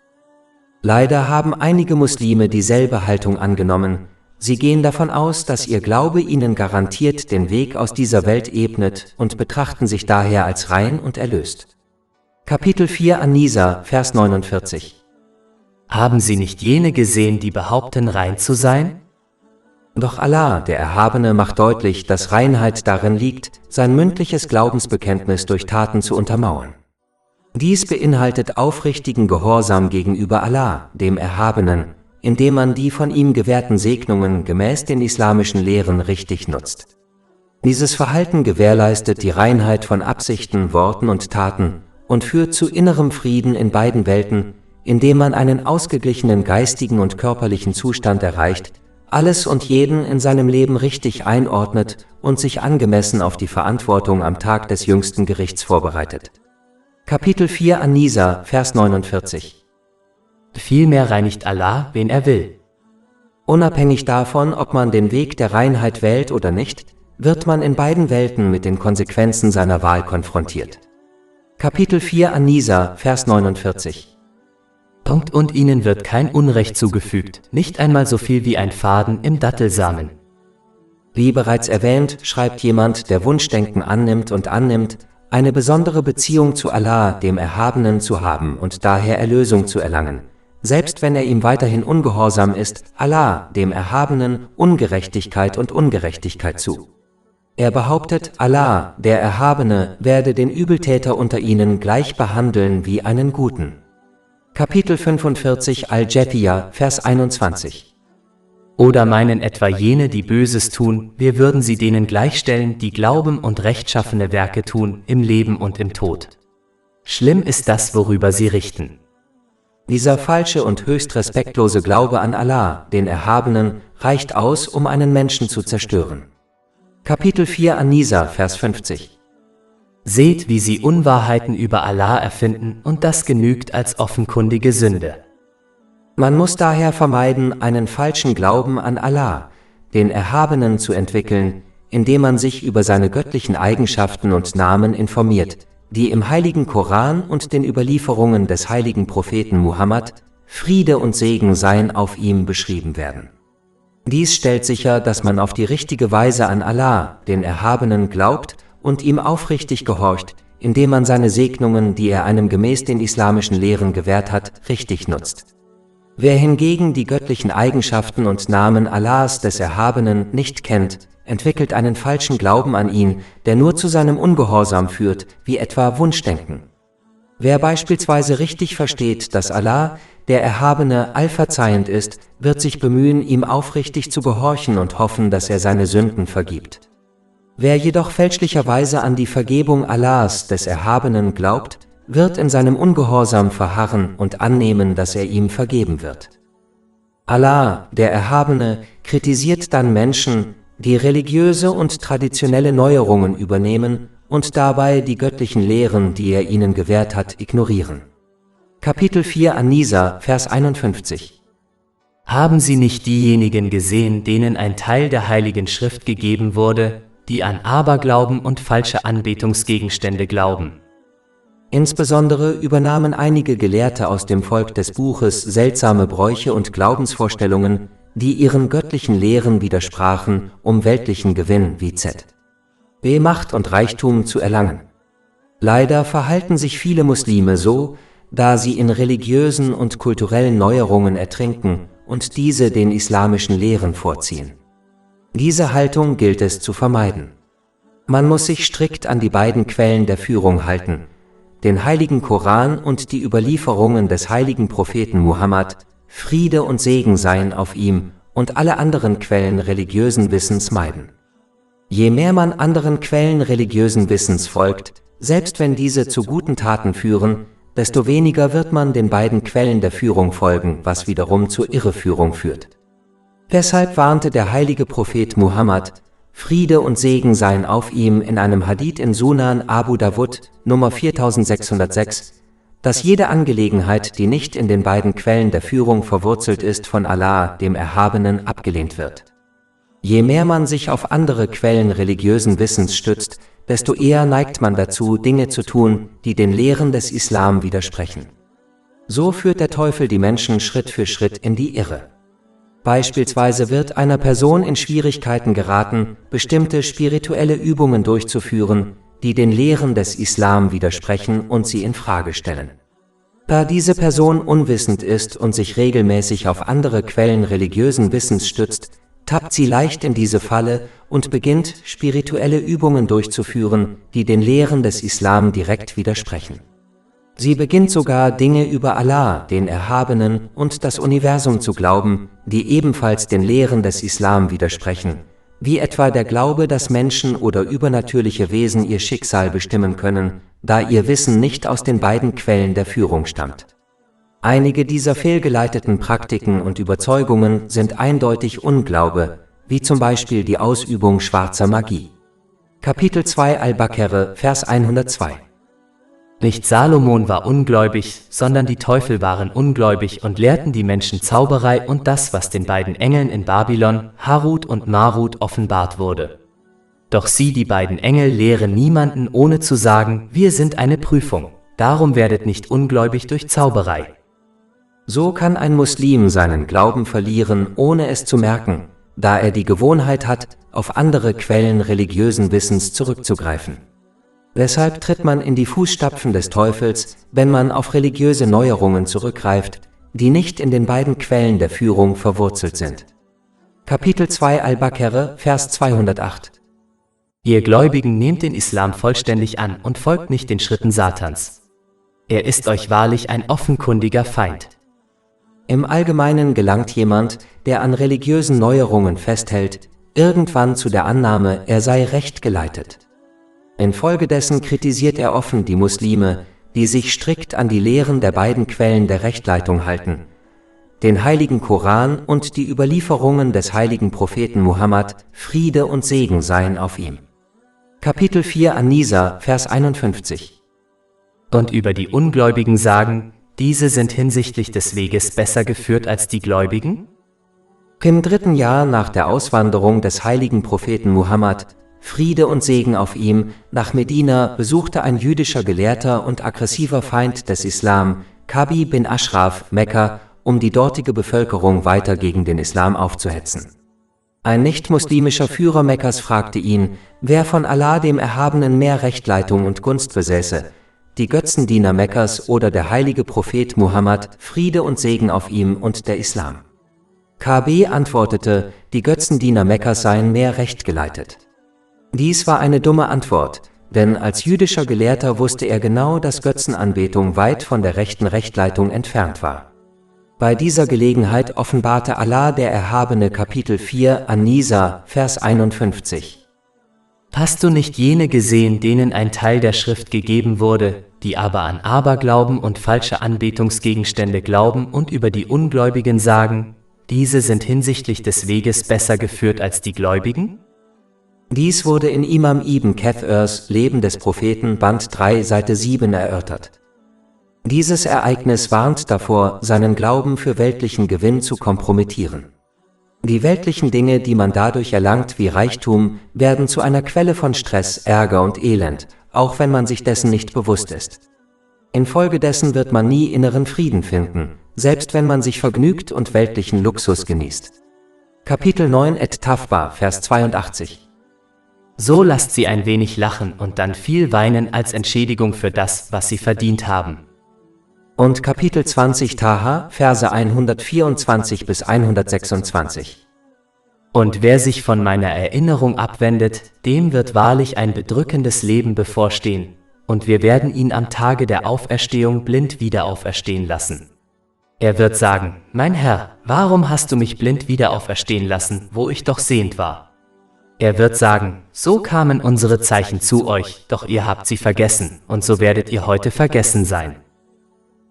Leider haben einige Muslime dieselbe Haltung angenommen. Sie gehen davon aus, dass ihr Glaube ihnen garantiert den Weg aus dieser Welt ebnet und betrachten sich daher als rein und erlöst. Kapitel 4 An-Nisa, Vers 49. Haben Sie nicht jene gesehen, die behaupten, rein zu sein? Doch Allah, der Erhabene, macht deutlich, dass Reinheit darin liegt, sein mündliches Glaubensbekenntnis durch Taten zu untermauern. Dies beinhaltet aufrichtigen Gehorsam gegenüber Allah, dem Erhabenen, indem man die von ihm gewährten Segnungen gemäß den islamischen Lehren richtig nutzt. Dieses Verhalten gewährleistet die Reinheit von Absichten, Worten und Taten und führt zu innerem Frieden in beiden Welten, indem man einen ausgeglichenen geistigen und körperlichen Zustand erreicht, alles und jeden in seinem Leben richtig einordnet und sich angemessen auf die Verantwortung am Tag des jüngsten Gerichts vorbereitet. Kapitel 4 An-Nisa, Vers 49. Vielmehr reinigt Allah, wen er will. Unabhängig davon, ob man den Weg der Reinheit wählt oder nicht, wird man in beiden Welten mit den Konsequenzen seiner Wahl konfrontiert. Kapitel 4 An-Nisa, Vers 49. Und ihnen wird kein Unrecht zugefügt, nicht einmal so viel wie ein Faden im Dattelsamen. Wie bereits erwähnt, schreibt jemand, der Wunschdenken annimmt, eine besondere Beziehung zu Allah, dem Erhabenen, zu haben und daher Erlösung zu erlangen, selbst wenn er ihm weiterhin ungehorsam ist, Allah, dem Erhabenen, Ungerechtigkeit und Ungerechtigkeit zu. Er behauptet, Allah, der Erhabene, werde den Übeltäter unter ihnen gleich behandeln wie einen Guten. Kapitel 45 Al-Jathiyah, Vers 21. Oder meinen etwa jene, die Böses tun, wir würden sie denen gleichstellen, die glauben und rechtschaffene Werke tun, im Leben und im Tod. Schlimm ist das, worüber sie richten. Dieser falsche und höchst respektlose Glaube an Allah, den Erhabenen, reicht aus, um einen Menschen zu zerstören. Kapitel 4 An-Nisa, Vers 50. Seht, wie sie Unwahrheiten über Allah erfinden, und das genügt als offenkundige Sünde. Man muss daher vermeiden, einen falschen Glauben an Allah, den Erhabenen, zu entwickeln, indem man sich über seine göttlichen Eigenschaften und Namen informiert, die im heiligen Koran und den Überlieferungen des heiligen Propheten Muhammad, Friede und Segen seien auf ihm, beschrieben werden. Dies stellt sicher, dass man auf die richtige Weise an Allah, den Erhabenen, glaubt und ihm aufrichtig gehorcht, indem man seine Segnungen, die er einem gemäß den islamischen Lehren gewährt hat, richtig nutzt. Wer hingegen die göttlichen Eigenschaften und Namen Allahs, des Erhabenen, nicht kennt, entwickelt einen falschen Glauben an ihn, der nur zu seinem Ungehorsam führt, wie etwa Wunschdenken. Wer beispielsweise richtig versteht, dass Allah, der Erhabene, allverzeihend ist, wird sich bemühen, ihm aufrichtig zu gehorchen und hoffen, dass er seine Sünden vergibt. Wer jedoch fälschlicherweise an die Vergebung Allahs, des Erhabenen, glaubt, wird in seinem Ungehorsam verharren und annehmen, dass er ihm vergeben wird. Allah, der Erhabene, kritisiert dann Menschen, die religiöse und traditionelle Neuerungen übernehmen und dabei die göttlichen Lehren, die er ihnen gewährt hat, ignorieren. Kapitel 4 An-Nisa, Vers 51. Haben Sie nicht diejenigen gesehen, denen ein Teil der Heiligen Schrift gegeben wurde, die an Aberglauben und falsche Anbetungsgegenstände glauben? Insbesondere übernahmen einige Gelehrte aus dem Volk des Buches seltsame Bräuche und Glaubensvorstellungen, die ihren göttlichen Lehren widersprachen, um weltlichen Gewinn wie z.B. Macht und Reichtum zu erlangen. Leider verhalten sich viele Muslime so, da sie in religiösen und kulturellen Neuerungen ertrinken und diese den islamischen Lehren vorziehen. Diese Haltung gilt es zu vermeiden. Man muss sich strikt an die beiden Quellen der Führung halten, den heiligen Koran und die Überlieferungen des heiligen Propheten Muhammad, Friede und Segen seien auf ihm, und alle anderen Quellen religiösen Wissens meiden. Je mehr man anderen Quellen religiösen Wissens folgt, selbst wenn diese zu guten Taten führen, desto weniger wird man den beiden Quellen der Führung folgen, was wiederum zur Irreführung führt. Deshalb warnte der heilige Prophet Muhammad, Friede und Segen seien auf ihm, in einem Hadith in Sunan Abu Dawud, Nummer 4606, dass jede Angelegenheit, die nicht in den beiden Quellen der Führung verwurzelt ist, von Allah, dem Erhabenen, abgelehnt wird. Je mehr man sich auf andere Quellen religiösen Wissens stützt, desto eher neigt man dazu, Dinge zu tun, die den Lehren des Islam widersprechen. So führt der Teufel die Menschen Schritt für Schritt in die Irre. Beispielsweise wird einer Person in Schwierigkeiten geraten, bestimmte spirituelle Übungen durchzuführen, die den Lehren des Islam widersprechen und sie in Frage stellen. Da diese Person unwissend ist und sich regelmäßig auf andere Quellen religiösen Wissens stützt, tappt sie leicht in diese Falle und beginnt, spirituelle Übungen durchzuführen, die den Lehren des Islam direkt widersprechen. Sie beginnt sogar, Dinge über Allah, den Erhabenen, und das Universum zu glauben, die ebenfalls den Lehren des Islam widersprechen, wie etwa der Glaube, dass Menschen oder übernatürliche Wesen ihr Schicksal bestimmen können, da ihr Wissen nicht aus den beiden Quellen der Führung stammt. Einige dieser fehlgeleiteten Praktiken und Überzeugungen sind eindeutig Unglaube, wie zum Beispiel die Ausübung schwarzer Magie. Kapitel 2 Al-Baqarah, Vers 102. Nicht Salomon war ungläubig, sondern die Teufel waren ungläubig und lehrten die Menschen Zauberei und das, was den beiden Engeln in Babylon, Harut und Marut, offenbart wurde. Doch sie, die beiden Engel, lehren niemanden, ohne zu sagen, wir sind eine Prüfung, darum werdet nicht ungläubig durch Zauberei. So kann ein Muslim seinen Glauben verlieren, ohne es zu merken, da er die Gewohnheit hat, auf andere Quellen religiösen Wissens zurückzugreifen. Deshalb tritt man in die Fußstapfen des Teufels, wenn man auf religiöse Neuerungen zurückgreift, die nicht in den beiden Quellen der Führung verwurzelt sind. Kapitel 2 Al-Baqarah, Vers 208. Ihr Gläubigen, nehmt den Islam vollständig an und folgt nicht den Schritten Satans. Er ist euch wahrlich ein offenkundiger Feind. Im Allgemeinen gelangt jemand, der an religiösen Neuerungen festhält, irgendwann zu der Annahme, er sei recht geleitet. Infolgedessen kritisiert er offen die Muslime, die sich strikt an die Lehren der beiden Quellen der Rechtleitung halten, den heiligen Koran und die Überlieferungen des heiligen Propheten Muhammad, Friede und Segen seien auf ihm. Kapitel 4 An-Nisa, Vers 51. Und über die Ungläubigen sagen, diese sind hinsichtlich des Weges besser geführt als die Gläubigen? Im 3. Jahr nach der Auswanderung des heiligen Propheten Muhammad, Friede und Segen auf ihm, nach Medina besuchte ein jüdischer Gelehrter und aggressiver Feind des Islam, Kabi bin Ashraf, Mekka, um die dortige Bevölkerung weiter gegen den Islam aufzuhetzen. Ein nicht-muslimischer Führer Mekkas fragte ihn, wer von Allah dem Erhabenen mehr Rechtleitung und Gunst besäße, die Götzendiener Mekkas oder der heilige Prophet Muhammad, Friede und Segen auf ihm, und der Islam. KB antwortete, die Götzendiener Mekkas seien mehr rechtgeleitet. Dies war eine dumme Antwort, denn als jüdischer Gelehrter wusste er genau, dass Götzenanbetung weit von der rechten Rechtleitung entfernt war. Bei dieser Gelegenheit offenbarte Allah der Erhabene Kapitel 4 An-Nisa, Vers 51. Hast du nicht jene gesehen, denen ein Teil der Schrift gegeben wurde, die aber an Aberglauben und falsche Anbetungsgegenstände glauben und über die Ungläubigen sagen, diese sind hinsichtlich des Weges besser geführt als die Gläubigen? Dies wurde in Imam Ibn Kathīrs Leben des Propheten Band 3 Seite 7 erörtert. Dieses Ereignis warnt davor, seinen Glauben für weltlichen Gewinn zu kompromittieren. Die weltlichen Dinge, die man dadurch erlangt wie Reichtum, werden zu einer Quelle von Stress, Ärger und Elend, auch wenn man sich dessen nicht bewusst ist. Infolgedessen wird man nie inneren Frieden finden, selbst wenn man sich vergnügt und weltlichen Luxus genießt. Kapitel 9 Et-Tafba, Vers 82. So lasst sie ein wenig lachen und dann viel weinen als Entschädigung für das, was sie verdient haben. Und Kapitel 20 Taha, Verse 124 bis 126. Und wer sich von meiner Erinnerung abwendet, dem wird wahrlich ein bedrückendes Leben bevorstehen, und wir werden ihn am Tage der Auferstehung blind wieder auferstehen lassen. Er wird sagen, mein Herr, warum hast du mich blind wieder auferstehen lassen, wo ich doch sehend war? Er wird sagen, so kamen unsere Zeichen zu euch, doch ihr habt sie vergessen, und so werdet ihr heute vergessen sein.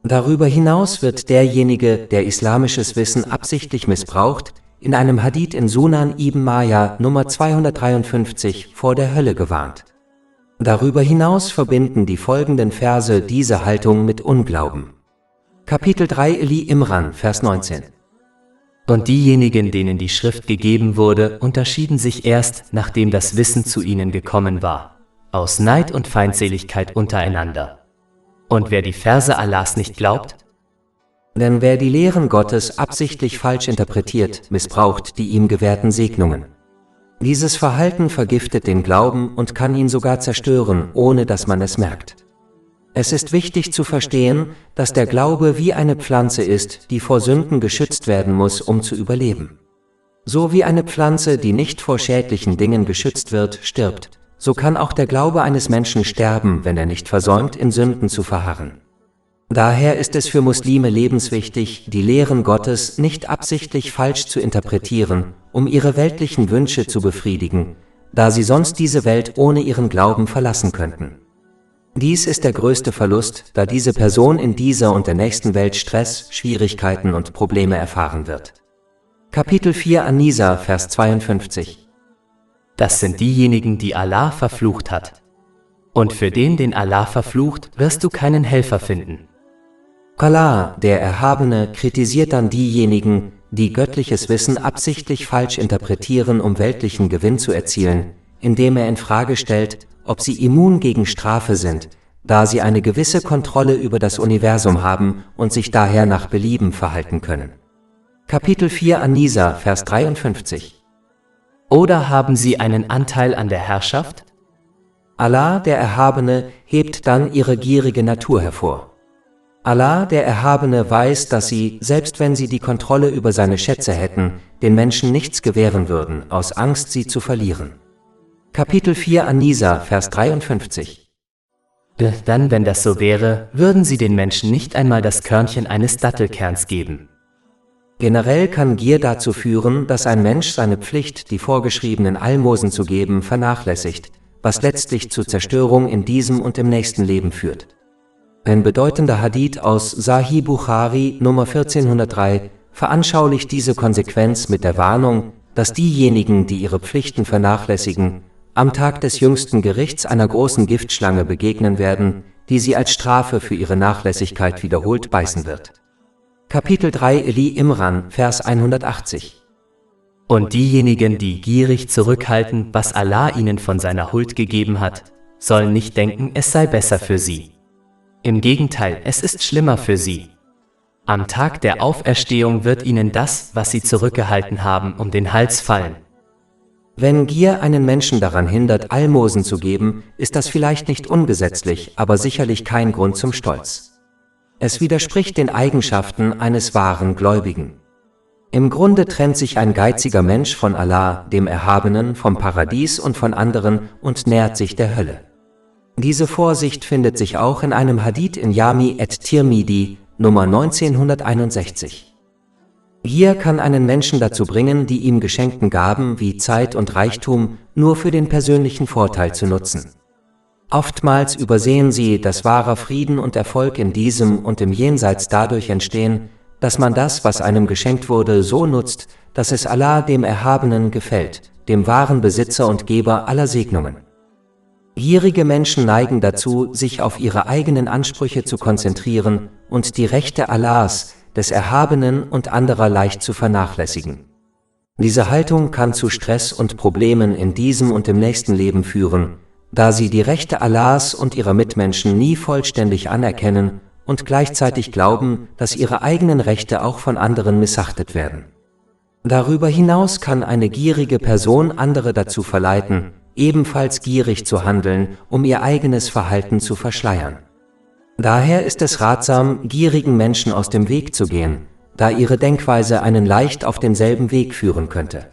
Darüber hinaus wird derjenige, der islamisches Wissen absichtlich missbraucht, in einem Hadith in Sunan ibn Majah Nummer 253 vor der Hölle gewarnt. Darüber hinaus verbinden die folgenden Verse diese Haltung mit Unglauben. Kapitel 3 Eli Imran, Vers 19. Und diejenigen, denen die Schrift gegeben wurde, unterschieden sich erst, nachdem das Wissen zu ihnen gekommen war, aus Neid und Feindseligkeit untereinander. Und wer die Verse Allahs nicht glaubt? Denn wer die Lehren Gottes absichtlich falsch interpretiert, missbraucht die ihm gewährten Segnungen. Dieses Verhalten vergiftet den Glauben und kann ihn sogar zerstören, ohne dass man es merkt. Es ist wichtig zu verstehen, dass der Glaube wie eine Pflanze ist, die vor Sünden geschützt werden muss, um zu überleben. So wie eine Pflanze, die nicht vor schädlichen Dingen geschützt wird, stirbt, so kann auch der Glaube eines Menschen sterben, wenn er nicht versäumt, in Sünden zu verharren. Daher ist es für Muslime lebenswichtig, die Lehren Gottes nicht absichtlich falsch zu interpretieren, um ihre weltlichen Wünsche zu befriedigen, da sie sonst diese Welt ohne ihren Glauben verlassen könnten. Dies ist der größte Verlust, da diese Person in dieser und der nächsten Welt Stress, Schwierigkeiten und Probleme erfahren wird. Kapitel 4 An-Nisa, Vers 52. Das sind diejenigen, die Allah verflucht hat. Und für den Allah verflucht, wirst du keinen Helfer finden. Allah, der Erhabene, kritisiert dann diejenigen, die göttliches Wissen absichtlich falsch interpretieren, um weltlichen Gewinn zu erzielen, indem er in Frage stellt, ob sie immun gegen Strafe sind, da sie eine gewisse Kontrolle über das Universum haben und sich daher nach Belieben verhalten können. Kapitel 4 An-Nisa, Vers 53. Oder haben sie einen Anteil an der Herrschaft? Allah, der Erhabene, hebt dann ihre gierige Natur hervor. Allah, der Erhabene, weiß, dass sie, selbst wenn sie die Kontrolle über seine Schätze hätten, den Menschen nichts gewähren würden, aus Angst, sie zu verlieren. Kapitel 4 An-Nisa, Vers 53. Dann, wenn das so wäre, würden sie den Menschen nicht einmal das Körnchen eines Dattelkerns geben. Generell kann Gier dazu führen, dass ein Mensch seine Pflicht, die vorgeschriebenen Almosen zu geben, vernachlässigt, was letztlich zu Zerstörung in diesem und im nächsten Leben führt. Ein bedeutender Hadith aus Sahih Bukhari Nummer 1403 veranschaulicht diese Konsequenz mit der Warnung, dass diejenigen, die ihre Pflichten vernachlässigen, am Tag des jüngsten Gerichts einer großen Giftschlange begegnen werden, die sie als Strafe für ihre Nachlässigkeit wiederholt beißen wird. Kapitel 3 Eli Imran, Vers 180. Und diejenigen, die gierig zurückhalten, was Allah ihnen von seiner Huld gegeben hat, sollen nicht denken, es sei besser für sie. Im Gegenteil, es ist schlimmer für sie. Am Tag der Auferstehung wird ihnen das, was sie zurückgehalten haben, um den Hals fallen. Wenn Gier einen Menschen daran hindert, Almosen zu geben, ist das vielleicht nicht ungesetzlich, aber sicherlich kein Grund zum Stolz. Es widerspricht den Eigenschaften eines wahren Gläubigen. Im Grunde trennt sich ein geiziger Mensch von Allah, dem Erhabenen, vom Paradies und von anderen und nähert sich der Hölle. Diese Vorsicht findet sich auch in einem Hadith in Jami et-Tirmidhi, Nummer 1961. Gier kann einen Menschen dazu bringen, die ihm geschenkten Gaben wie Zeit und Reichtum nur für den persönlichen Vorteil zu nutzen. Oftmals übersehen sie, dass wahrer Frieden und Erfolg in diesem und im Jenseits dadurch entstehen, dass man das, was einem geschenkt wurde, so nutzt, dass es Allah, dem Erhabenen, gefällt, dem wahren Besitzer und Geber aller Segnungen. Gierige Menschen neigen dazu, sich auf ihre eigenen Ansprüche zu konzentrieren und die Rechte Allahs, des Erhabenen und anderer leicht zu vernachlässigen. Diese Haltung kann zu Stress und Problemen in diesem und im nächsten Leben führen, da sie die Rechte Allahs und ihrer Mitmenschen nie vollständig anerkennen und gleichzeitig glauben, dass ihre eigenen Rechte auch von anderen missachtet werden. Darüber hinaus kann eine gierige Person andere dazu verleiten, ebenfalls gierig zu handeln, um ihr eigenes Verhalten zu verschleiern. Daher ist es ratsam, gierigen Menschen aus dem Weg zu gehen, da ihre Denkweise einen leicht auf denselben Weg führen könnte.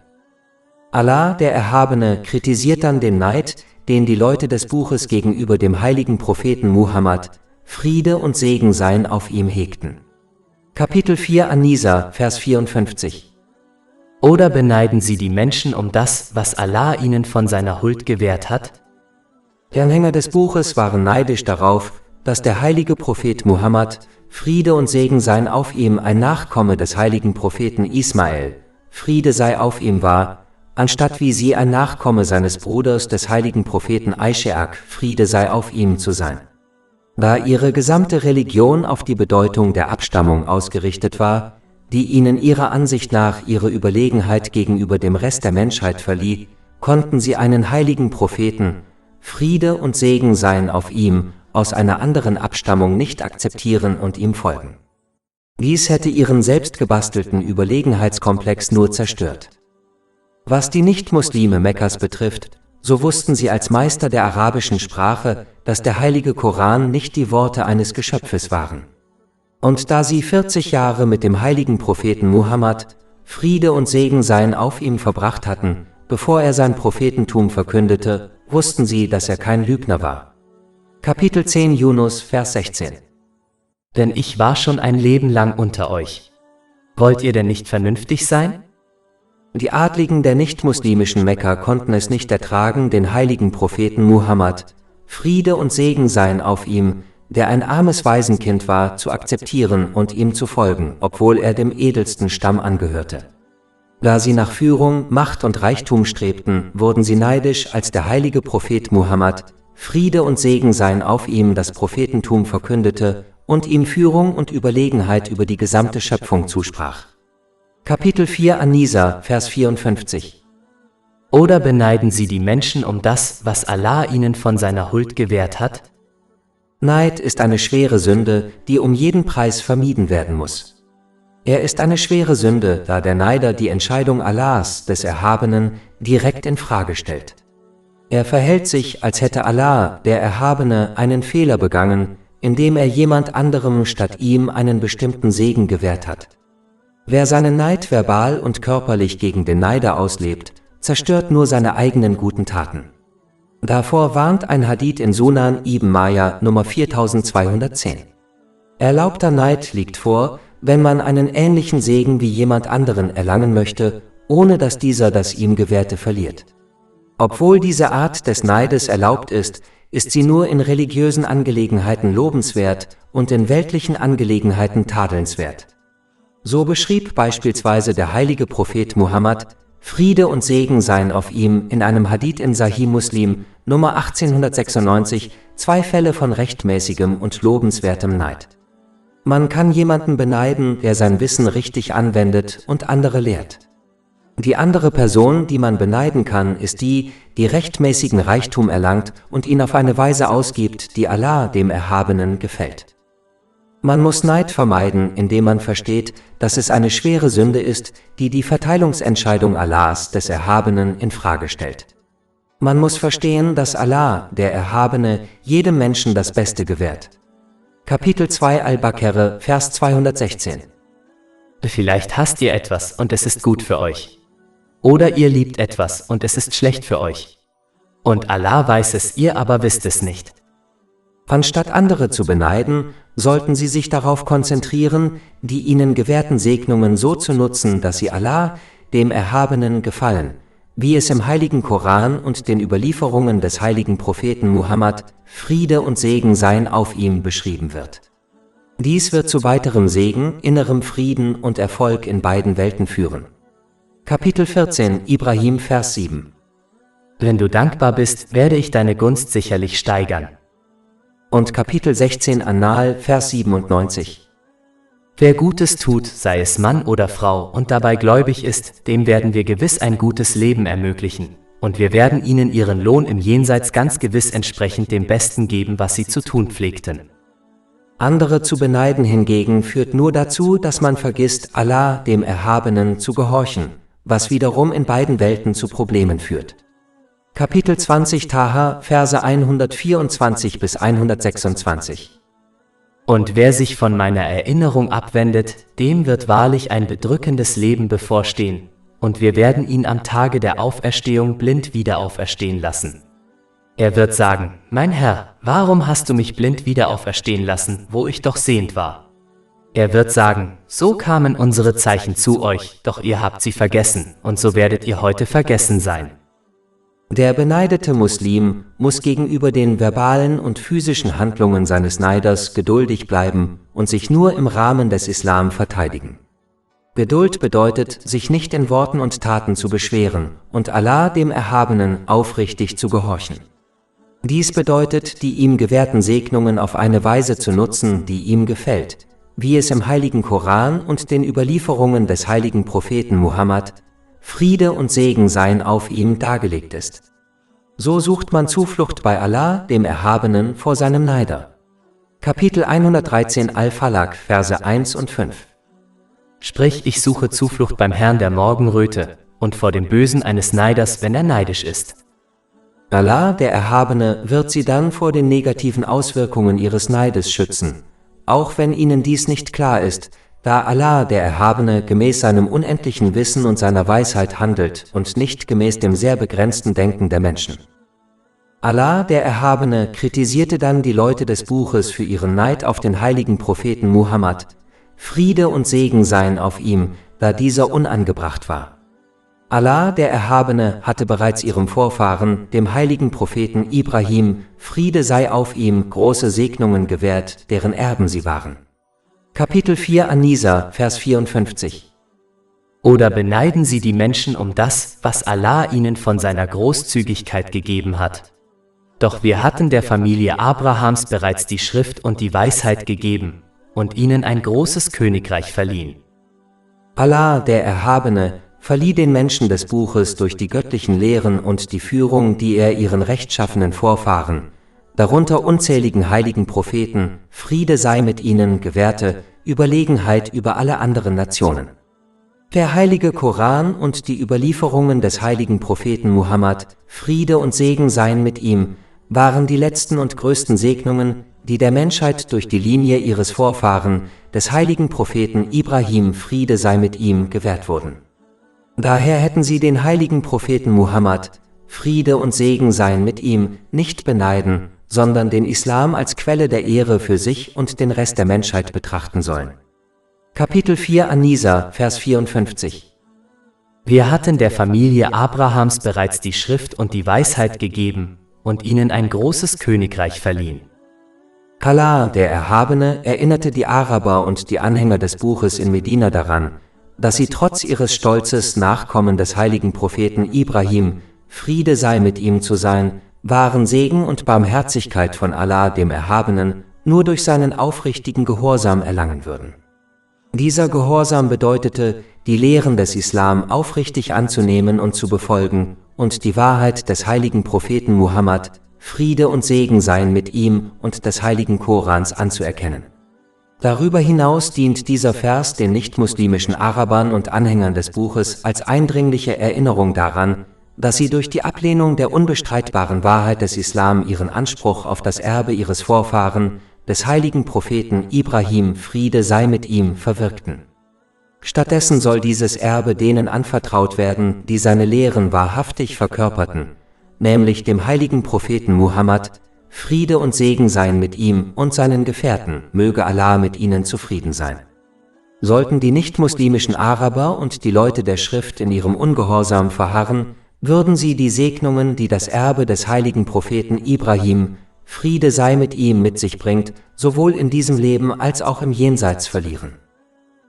Allah, der Erhabene, kritisiert dann den Neid, den die Leute des Buches gegenüber dem heiligen Propheten Muhammad, Friede und Segen seien auf ihm, hegten. Kapitel 4 An-Nisa, Vers 54. Oder beneiden sie die Menschen um das, was Allah ihnen von seiner Huld gewährt hat? Die Anhänger des Buches waren neidisch darauf, dass der heilige Prophet Muhammad, Friede und Segen seien auf ihm, ein Nachkomme des heiligen Propheten Ismael, Friede sei auf ihm, war, anstatt wie sie ein Nachkomme seines Bruders, des heiligen Propheten Ischak, Friede sei auf ihm, zu sein. Da ihre gesamte Religion auf die Bedeutung der Abstammung ausgerichtet war, die ihnen ihrer Ansicht nach ihre Überlegenheit gegenüber dem Rest der Menschheit verlieh, konnten sie einen heiligen Propheten, Friede und Segen seien auf ihm, aus einer anderen Abstammung nicht akzeptieren und ihm folgen. Dies hätte ihren selbstgebastelten Überlegenheitskomplex nur zerstört. Was die Nichtmuslime Mekkas betrifft, so wussten sie als Meister der arabischen Sprache, dass der heilige Koran nicht die Worte eines Geschöpfes waren. Und da sie 40 Jahre mit dem heiligen Propheten Muhammad, Friede und Segen seien auf ihm, verbracht hatten, bevor er sein Prophetentum verkündete, wussten sie, dass er kein Lügner war. Kapitel 10 Yunus, Vers 16. Denn ich war schon ein Leben lang unter euch. Wollt ihr denn nicht vernünftig sein? Die Adligen der nichtmuslimischen Mekka konnten es nicht ertragen, den heiligen Propheten Muhammad, Friede und Segen seien auf ihm, der ein armes Waisenkind war, zu akzeptieren und ihm zu folgen, obwohl er dem edelsten Stamm angehörte. Da sie nach Führung, Macht und Reichtum strebten, wurden sie neidisch, als der heilige Prophet Muhammad, Friede und Segen seien auf ihm, das Prophetentum verkündete und ihm Führung und Überlegenheit über die gesamte Schöpfung zusprach. Kapitel 4 An-Nisa, Vers 54. Oder beneiden sie die Menschen um das, was Allah ihnen von seiner Huld gewährt hat? Neid ist eine schwere Sünde, die um jeden Preis vermieden werden muss. Er ist eine schwere Sünde, da der Neider die Entscheidung Allahs, des Erhabenen, direkt in Frage stellt. Er verhält sich, als hätte Allah, der Erhabene, einen Fehler begangen, indem er jemand anderem statt ihm einen bestimmten Segen gewährt hat. Wer seinen Neid verbal und körperlich gegen den Neider auslebt, zerstört nur seine eigenen guten Taten. Davor warnt ein Hadith in Sunan Ibn Majah Nummer 4210. Erlaubter Neid liegt vor, wenn man einen ähnlichen Segen wie jemand anderen erlangen möchte, ohne dass dieser das ihm Gewährte verliert. Obwohl diese Art des Neides erlaubt ist, ist sie nur in religiösen Angelegenheiten lobenswert und in weltlichen Angelegenheiten tadelnswert. So beschrieb beispielsweise der heilige Prophet Muhammad, Friede und Segen seien auf ihm, in einem Hadith in Sahih Muslim, Nummer 1896, zwei Fälle von rechtmäßigem und lobenswertem Neid. Man kann jemanden beneiden, der sein Wissen richtig anwendet und andere lehrt. Die andere Person, die man beneiden kann, ist die, die rechtmäßigen Reichtum erlangt und ihn auf eine Weise ausgibt, die Allah, dem Erhabenen, gefällt. Man muss Neid vermeiden, indem man versteht, dass es eine schwere Sünde ist, die die Verteilungsentscheidung Allahs, des Erhabenen, in Frage stellt. Man muss verstehen, dass Allah, der Erhabene, jedem Menschen das Beste gewährt. Kapitel 2 Al-Baqarah, Vers 216. Vielleicht hasst ihr etwas und es ist gut für euch. Oder ihr liebt etwas und es ist schlecht für euch. Und Allah weiß es, ihr aber wisst es nicht. Anstatt andere zu beneiden, sollten sie sich darauf konzentrieren, die ihnen gewährten Segnungen so zu nutzen, dass sie Allah, dem Erhabenen, gefallen, wie es im heiligen Koran und den Überlieferungen des heiligen Propheten Muhammad, Friede und Segen seien auf ihm, beschrieben wird. Dies wird zu weiterem Segen, innerem Frieden und Erfolg in beiden Welten führen. Kapitel 14 Ibrahim, Vers 7. Wenn du dankbar bist, werde ich deine Gunst sicherlich steigern. Und Kapitel 16 An-Nahl, Vers 97. Wer Gutes tut, sei es Mann oder Frau, und dabei gläubig ist, dem werden wir gewiss ein gutes Leben ermöglichen, und wir werden ihnen ihren Lohn im Jenseits ganz gewiss entsprechend dem Besten geben, was sie zu tun pflegten. Andere zu beneiden hingegen führt nur dazu, dass man vergisst, Allah, dem Erhabenen, zu gehorchen, was wiederum in beiden Welten zu Problemen führt. Kapitel 20 Taha, Verse 124 bis 126. Und wer sich von meiner Erinnerung abwendet, dem wird wahrlich ein bedrückendes Leben bevorstehen, und wir werden ihn am Tage der Auferstehung blind wieder auferstehen lassen. Er wird sagen, mein Herr, warum hast du mich blind wieder auferstehen lassen, wo ich doch sehend war? Er wird sagen, so kamen unsere Zeichen zu euch, doch ihr habt sie vergessen, und so werdet ihr heute vergessen sein. Der beneidete Muslim muss gegenüber den verbalen und physischen Handlungen seines Neiders geduldig bleiben und sich nur im Rahmen des Islam verteidigen. Geduld bedeutet, sich nicht in Worten und Taten zu beschweren und Allah, dem Erhabenen, aufrichtig zu gehorchen. Dies bedeutet, die ihm gewährten Segnungen auf eine Weise zu nutzen, die ihm gefällt, wie es im heiligen Koran und den Überlieferungen des heiligen Propheten Muhammad, Friede und Segen seien auf ihm, dargelegt ist. So sucht man Zuflucht bei Allah, dem Erhabenen, vor seinem Neider. Kapitel 113 Al-Falaq, Verse 1 und 5. Sprich, ich suche Zuflucht beim Herrn der Morgenröte und vor dem Bösen eines Neiders, wenn er neidisch ist. Allah, der Erhabene, wird sie dann vor den negativen Auswirkungen ihres Neides schützen, auch wenn ihnen dies nicht klar ist, da Allah, der Erhabene, gemäß seinem unendlichen Wissen und seiner Weisheit handelt und nicht gemäß dem sehr begrenzten Denken der Menschen. Allah, der Erhabene, kritisierte dann die Leute des Buches für ihren Neid auf den heiligen Propheten Muhammad, Friede und Segen seien auf ihm, da dieser unangebracht war. Allah, der Erhabene, hatte bereits ihrem Vorfahren, dem heiligen Propheten Ibrahim, Friede sei auf ihm, große Segnungen gewährt, deren Erben sie waren. Kapitel 4 An-Nisa, Vers 54. Oder beneiden sie die Menschen um das, was Allah ihnen von seiner Großzügigkeit gegeben hat. Doch wir hatten der Familie Abrahams bereits die Schrift und die Weisheit gegeben und ihnen ein großes Königreich verliehen. Allah, der Erhabene, verlieh den Menschen des Buches durch die göttlichen Lehren und die Führung, die er ihren rechtschaffenen Vorfahren, darunter unzähligen heiligen Propheten, Friede sei mit ihnen, gewährte, Überlegenheit über alle anderen Nationen. Der heilige Koran und die Überlieferungen des heiligen Propheten Muhammad, Friede und Segen seien mit ihm, waren die letzten und größten Segnungen, die der Menschheit durch die Linie ihres Vorfahren, des heiligen Propheten Ibrahim, Friede sei mit ihm, gewährt wurden. Daher hätten sie den heiligen Propheten Muhammad, Friede und Segen seien mit ihm, nicht beneiden, sondern den Islam als Quelle der Ehre für sich und den Rest der Menschheit betrachten sollen. Kapitel 4 An-Nisa, Vers 54. Wir hatten der Familie Abrahams bereits die Schrift und die Weisheit gegeben und ihnen ein großes Königreich verliehen. Allah, der Erhabene, erinnerte die Araber und die Anhänger des Buches in Medina daran, dass sie trotz ihres Stolzes Nachkommen des heiligen Propheten Ibrahim, Friede sei mit ihm zu sein, wahren Segen und Barmherzigkeit von Allah, dem Erhabenen, nur durch seinen aufrichtigen Gehorsam erlangen würden. Dieser Gehorsam bedeutete, die Lehren des Islam aufrichtig anzunehmen und zu befolgen und die Wahrheit des heiligen Propheten Muhammad, Friede und Segen seien mit ihm und des heiligen Korans anzuerkennen. Darüber hinaus dient dieser Vers den nicht-muslimischen Arabern und Anhängern des Buches als eindringliche Erinnerung daran, dass sie durch die Ablehnung der unbestreitbaren Wahrheit des Islam ihren Anspruch auf das Erbe ihres Vorfahren, des heiligen Propheten Ibrahim, Friede sei mit ihm, verwirkten. Stattdessen soll dieses Erbe denen anvertraut werden, die seine Lehren wahrhaftig verkörperten, nämlich dem heiligen Propheten Muhammad, Friede und Segen seien mit ihm und seinen Gefährten, möge Allah mit ihnen zufrieden sein. Sollten die nicht-muslimischen Araber und die Leute der Schrift in ihrem Ungehorsam verharren, würden sie die Segnungen, die das Erbe des heiligen Propheten Ibrahim, Friede sei mit ihm, mit sich bringt, sowohl in diesem Leben als auch im Jenseits verlieren.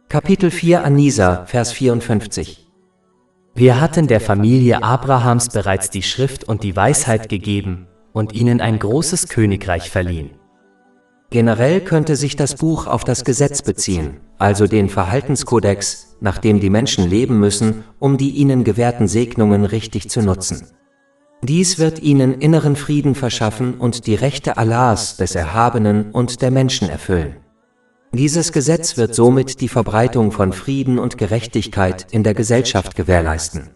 Kapitel 4 An-Nisa, Vers 54. Wir hatten der Familie Abrahams bereits die Schrift und die Weisheit gegeben und ihnen ein großes Königreich verliehen. Generell könnte sich das Buch auf das Gesetz beziehen, also den Verhaltenskodex, nach dem die Menschen leben müssen, um die ihnen gewährten Segnungen richtig zu nutzen. Dies wird ihnen inneren Frieden verschaffen und die Rechte Allahs, des Erhabenen und der Menschen erfüllen. Dieses Gesetz wird somit die Verbreitung von Frieden und Gerechtigkeit in der Gesellschaft gewährleisten.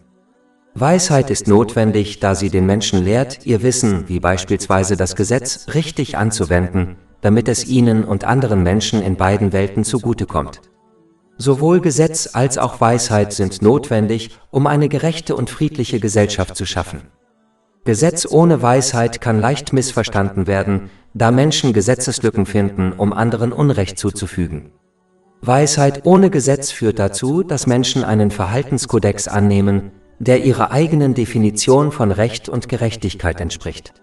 Weisheit ist notwendig, da sie den Menschen lehrt, ihr Wissen, wie beispielsweise das Gesetz, richtig anzuwenden, damit es ihnen und anderen Menschen in beiden Welten zugutekommt. Sowohl Gesetz als auch Weisheit sind notwendig, um eine gerechte und friedliche Gesellschaft zu schaffen. Gesetz ohne Weisheit kann leicht missverstanden werden, da Menschen Gesetzeslücken finden, um anderen Unrecht zuzufügen. Weisheit ohne Gesetz führt dazu, dass Menschen einen Verhaltenskodex annehmen, der ihrer eigenen Definition von Recht und Gerechtigkeit entspricht.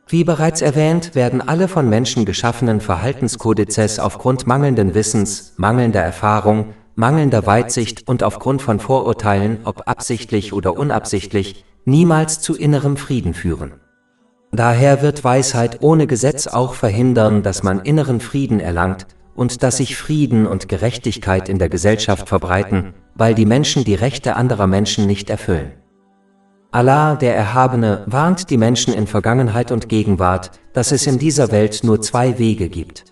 Wie bereits erwähnt, werden alle von Menschen geschaffenen Verhaltenskodizes aufgrund mangelnden Wissens, mangelnder Erfahrung, mangelnder Weitsicht und aufgrund von Vorurteilen, ob absichtlich oder unabsichtlich, niemals zu innerem Frieden führen. Daher wird Weisheit ohne Gesetz auch verhindern, dass man inneren Frieden erlangt und dass sich Frieden und Gerechtigkeit in der Gesellschaft verbreiten, weil die Menschen die Rechte anderer Menschen nicht erfüllen. Allah, der Erhabene, warnt die Menschen in Vergangenheit und Gegenwart, dass es in dieser Welt nur zwei Wege gibt.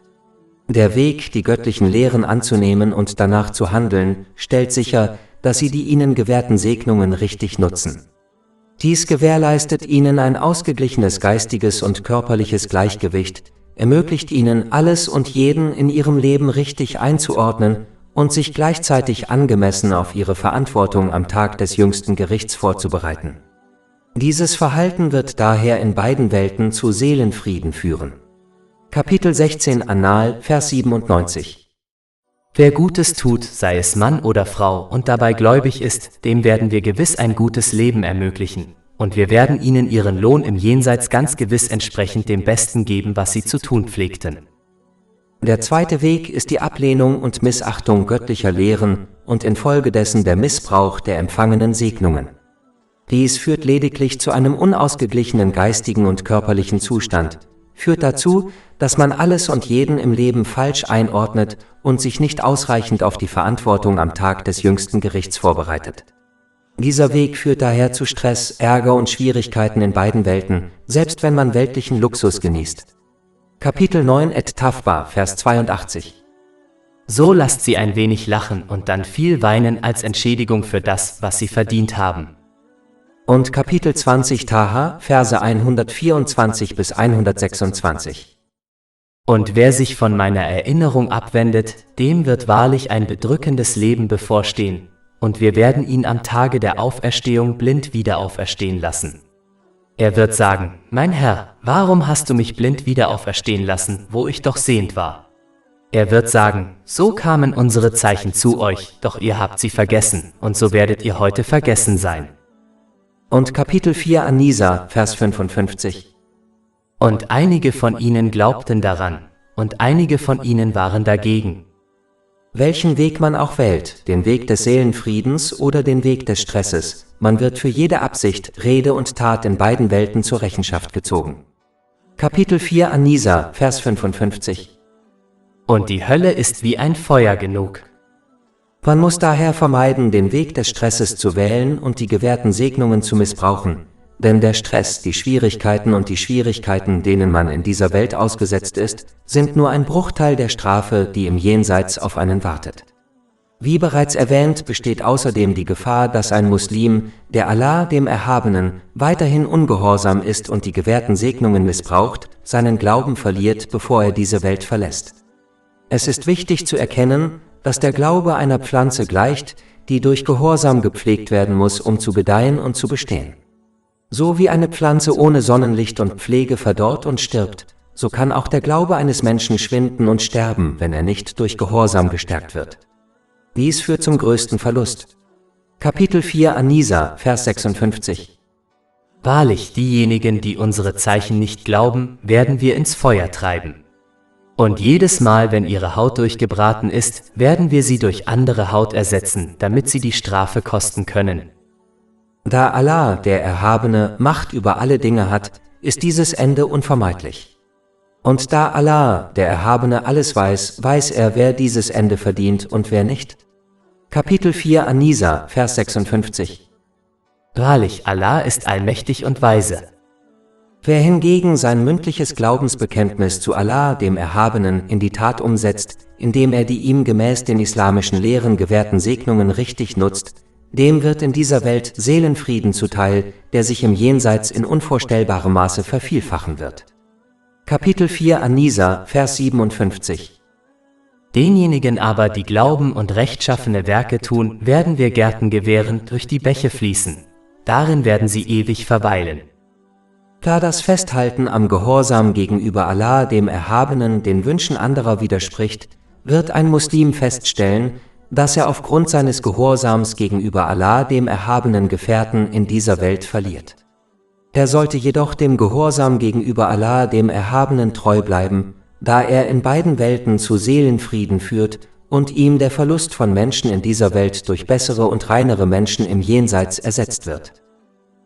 Der Weg, die göttlichen Lehren anzunehmen und danach zu handeln, stellt sicher, dass sie die ihnen gewährten Segnungen richtig nutzen. Dies gewährleistet ihnen ein ausgeglichenes geistiges und körperliches Gleichgewicht, ermöglicht ihnen, alles und jeden in ihrem Leben richtig einzuordnen und sich gleichzeitig angemessen auf ihre Verantwortung am Tag des jüngsten Gerichts vorzubereiten. Dieses Verhalten wird daher in beiden Welten zu Seelenfrieden führen. Kapitel 16 An-Nahl, Vers 97. Wer Gutes tut, sei es Mann oder Frau, und dabei gläubig ist, dem werden wir gewiss ein gutes Leben ermöglichen, und wir werden ihnen ihren Lohn im Jenseits ganz gewiss entsprechend dem Besten geben, was sie zu tun pflegten. Der zweite Weg ist die Ablehnung und Missachtung göttlicher Lehren und infolgedessen der Missbrauch der empfangenen Segnungen. Dies führt lediglich zu einem unausgeglichenen geistigen und körperlichen Zustand, führt dazu, dass man alles und jeden im Leben falsch einordnet und sich nicht ausreichend auf die Verantwortung am Tag des jüngsten Gerichts vorbereitet. Dieser Weg führt daher zu Stress, Ärger und Schwierigkeiten in beiden Welten, selbst wenn man weltlichen Luxus genießt. Kapitel 9 Et-Tawba, Vers 82. So lasst sie ein wenig lachen und dann viel weinen als Entschädigung für das, was sie verdient haben. Und Kapitel 20 Taha, Verse 124 bis 126. Und wer sich von meiner Erinnerung abwendet, dem wird wahrlich ein bedrückendes Leben bevorstehen, und wir werden ihn am Tage der Auferstehung blind wieder auferstehen lassen. Er wird sagen, mein Herr, warum hast du mich blind wieder auferstehen lassen, wo ich doch sehend war? Er wird sagen, so kamen unsere Zeichen zu euch, doch ihr habt sie vergessen, und so werdet ihr heute vergessen sein. Und Kapitel 4 An-Nisa, Vers 55. Und einige von ihnen glaubten daran, und einige von ihnen waren dagegen. Welchen Weg man auch wählt, den Weg des Seelenfriedens oder den Weg des Stresses, man wird für jede Absicht, Rede und Tat in beiden Welten zur Rechenschaft gezogen. Kapitel 4 An-Nisa, Vers 55. Und die Hölle ist wie ein Feuer genug. Man muss daher vermeiden, den Weg des Stresses zu wählen und die gewährten Segnungen zu missbrauchen, denn der Stress, die Schwierigkeiten und die Schwierigkeiten, denen man in dieser Welt ausgesetzt ist, sind nur ein Bruchteil der Strafe, die im Jenseits auf einen wartet. Wie bereits erwähnt, besteht außerdem die Gefahr, dass ein Muslim, der Allah, dem Erhabenen, weiterhin ungehorsam ist und die gewährten Segnungen missbraucht, seinen Glauben verliert, bevor er diese Welt verlässt. Es ist wichtig zu erkennen, dass der Glaube einer Pflanze gleicht, die durch Gehorsam gepflegt werden muss, um zu gedeihen und zu bestehen. So wie eine Pflanze ohne Sonnenlicht und Pflege verdorrt und stirbt, so kann auch der Glaube eines Menschen schwinden und sterben, wenn er nicht durch Gehorsam gestärkt wird. Dies führt zum größten Verlust. Kapitel 4 An-Nisa, Vers 56. Wahrlich, diejenigen, die unsere Zeichen nicht glauben, werden wir ins Feuer treiben. Und jedes Mal, wenn ihre Haut durchgebraten ist, werden wir sie durch andere Haut ersetzen, damit sie die Strafe kosten können. Da Allah, der Erhabene, Macht über alle Dinge hat, ist dieses Ende unvermeidlich. Und da Allah, der Erhabene, alles weiß, weiß er, wer dieses Ende verdient und wer nicht. Kapitel 4 An-Nisa, Vers 56. Wahrlich, Allah ist allmächtig und weise. Wer hingegen sein mündliches Glaubensbekenntnis zu Allah, dem Erhabenen, in die Tat umsetzt, indem er die ihm gemäß den islamischen Lehren gewährten Segnungen richtig nutzt, dem wird in dieser Welt Seelenfrieden zuteil, der sich im Jenseits in unvorstellbarem Maße vervielfachen wird. Kapitel 4 An-Nisa, Vers 57. Denjenigen aber, die glauben und rechtschaffene Werke tun, werden wir Gärten gewähren, durch die Bäche fließen. Darin werden sie ewig verweilen. Da das Festhalten am Gehorsam gegenüber Allah, dem Erhabenen, den Wünschen anderer widerspricht, wird ein Muslim feststellen, dass er aufgrund seines Gehorsams gegenüber Allah, dem erhabenen Gefährten, in dieser Welt verliert. Er sollte jedoch dem Gehorsam gegenüber Allah, dem Erhabenen, treu bleiben, da er in beiden Welten zu Seelenfrieden führt und ihm der Verlust von Menschen in dieser Welt durch bessere und reinere Menschen im Jenseits ersetzt wird.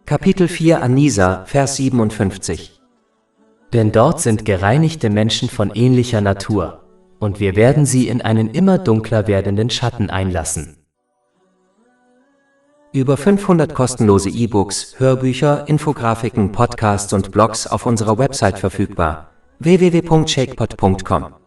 Kapitel 4 An-Nisa, Vers 57. Denn dort sind gereinigte Menschen von ähnlicher Natur, und wir werden sie in einen immer dunkler werdenden Schatten einlassen. Über 500 kostenlose E-Books, Hörbücher, Infografiken, Podcasts und Blogs auf unserer Website verfügbar: www.shakepot.com